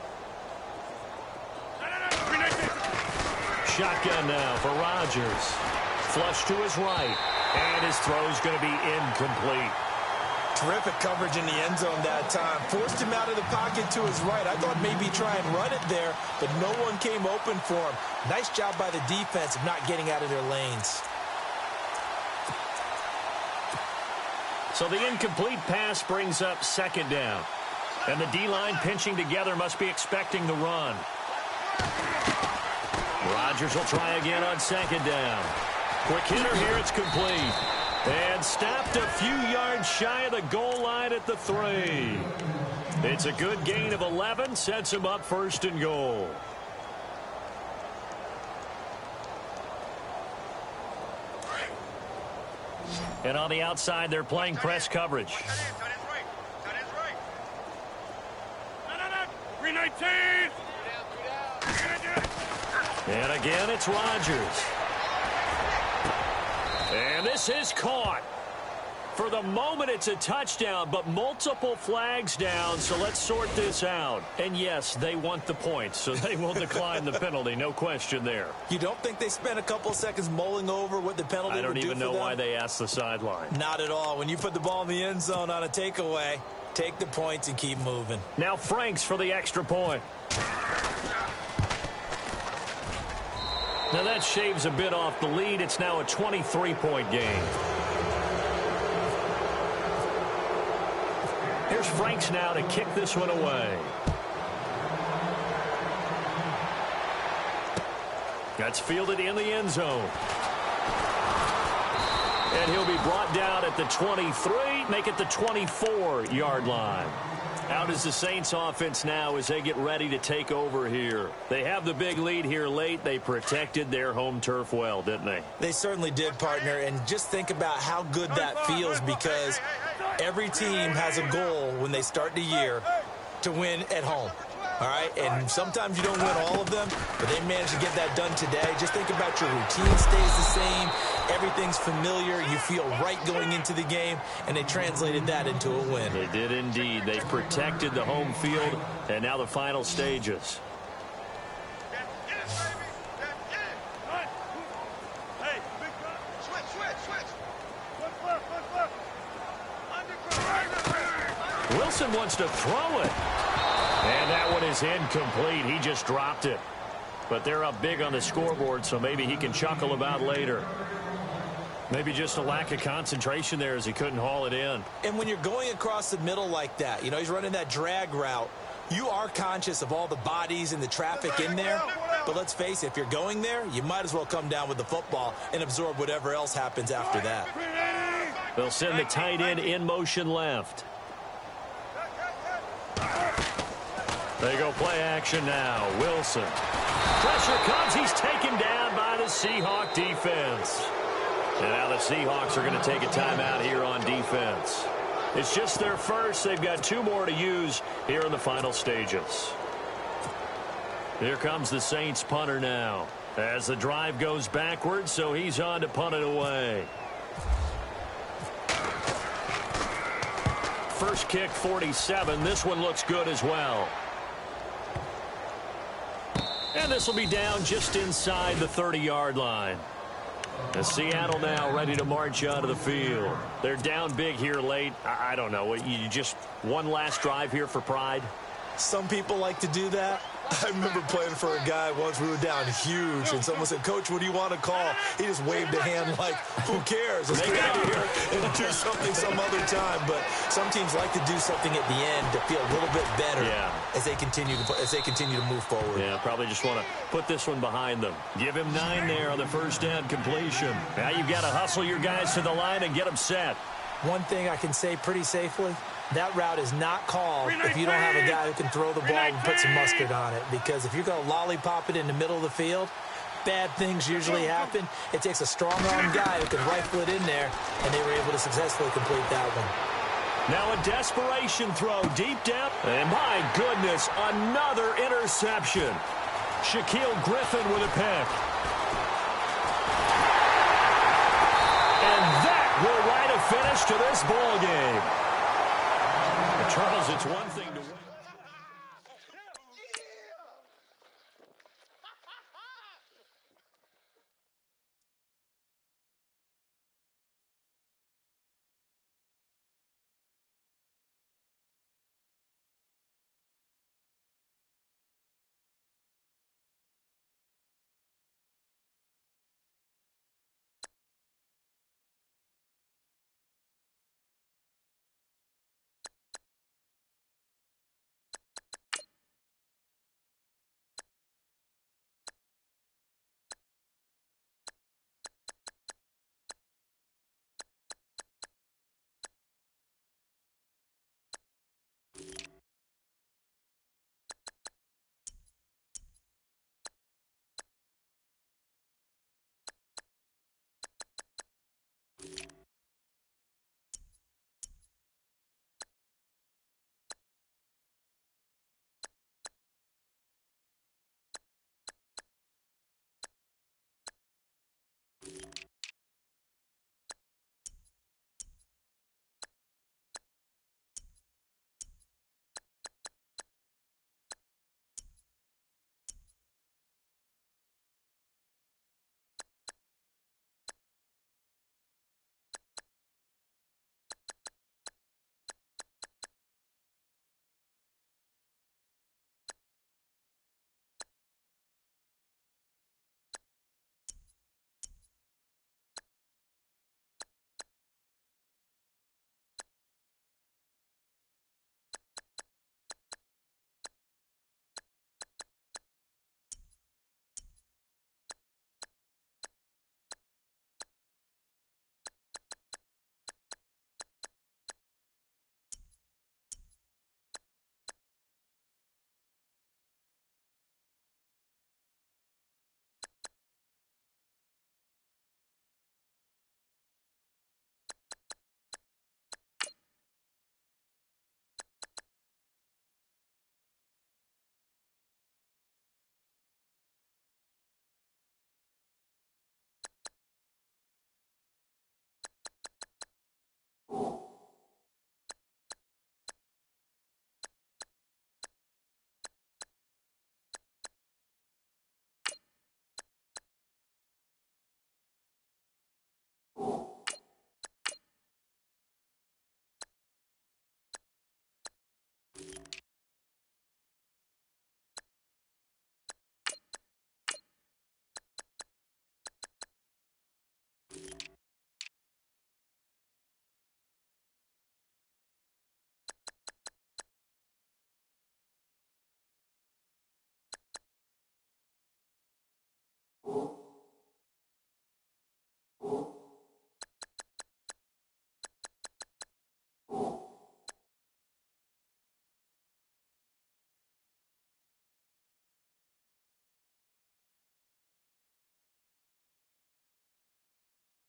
Shotgun now for Rodgers. Flush to his right. And his throw's going to be incomplete. Terrific coverage in the end zone that time. Forced him out of the pocket to his right. I thought maybe try and run it there, but no one came open for him. Nice job by the defense of not getting out of their lanes. So the incomplete pass brings up 2nd down. And the D-line pinching together must be expecting the run. Rodgers will try again on 2nd down. Quick hitter here, it's complete. And stopped a few yards shy of the goal line at the 3. It's a good gain of 11, sets him up 1st and goal. And on the outside, they're playing press coverage. Tight end's right. Tight end's right. 319. And again, it's Rodgers. And this is caught. For the moment, it's a touchdown, but multiple flags down, so let's sort this out. And yes, they want the points, so they will decline the penalty, no question there. You don't think they spent a couple seconds mulling over what the penalty would do for them? I don't even know why they asked the sideline. Not at all. When you put the ball in the end zone on a takeaway, take the points and keep moving. Now Franks for the extra point. Now that shaves a bit off the lead. It's now a 23-point game. Here's Franks now to kick this one away. That's fielded in the end zone. And he'll be brought down at the 23, make it the 24-yard line. Out is the Saints offense now as they get ready to take over here. They have the big lead here late. They protected their home turf well, didn't they? They certainly did, partner. And just think about how good that feels, because every team has a goal when they start the year to win at home. All right, and sometimes you don't win all of them, but they managed to get that done today. Just think about your routine stays the same. Everything's familiar. You feel right going into the game, and they translated that into a win. They did indeed. They protected the home field, and now the final stages. Wilson wants to throw it. And that one is incomplete. He just dropped it. But they're up big on the scoreboard, so maybe he can chuckle about later. Maybe just a lack of concentration there as he couldn't haul it in. And when you're going across the middle like that, you know, he's running that drag route, you are conscious of all the bodies and the traffic in there. But let's face it, if you're going there, you might as well come down with the football and absorb whatever else happens after that. They'll send the tight end in motion left. They go play action now. Wilson. Pressure comes. He's taken down by the Seahawk defense. And now the Seahawks are going to take a timeout here on defense. It's just their first. They've got 2 more to use here in the final stages. Here comes the Saints punter now as the drive goes backwards, so he's on to punt it away. First kick, 47. This one looks good as well. And this will be down just inside the 30-yard line. And Seattle now ready to march out of the field. They're down big here late. I don't know. You just one last drive here for pride? Some people like to do that. I remember playing for a guy once. We were down huge, and someone said, "Coach, what do you want to call?" He just waved a hand like, "Who cares? Let's get out of here and do something some other time." But some teams like to do something at the end to feel a little bit better as they continue to move forward. Yeah, probably just want to put this one behind them. Give him 9 there on the first down completion. Now you've got to hustle your guys to the line and get them set. One thing I can say pretty safely, that route is not called if you don't have a guy who can throw the ball and put some mustard on it. Because if you're going to lollipop it in the middle of the field, bad things usually happen. It takes a strong-arm guy who can rifle it in there, and they were able to successfully complete that one. Now a desperation throw deep down. And my goodness, another interception. Shaquille Griffin with a pick. And that will write a finish to this ball game. Charles, it's one thing to win.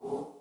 You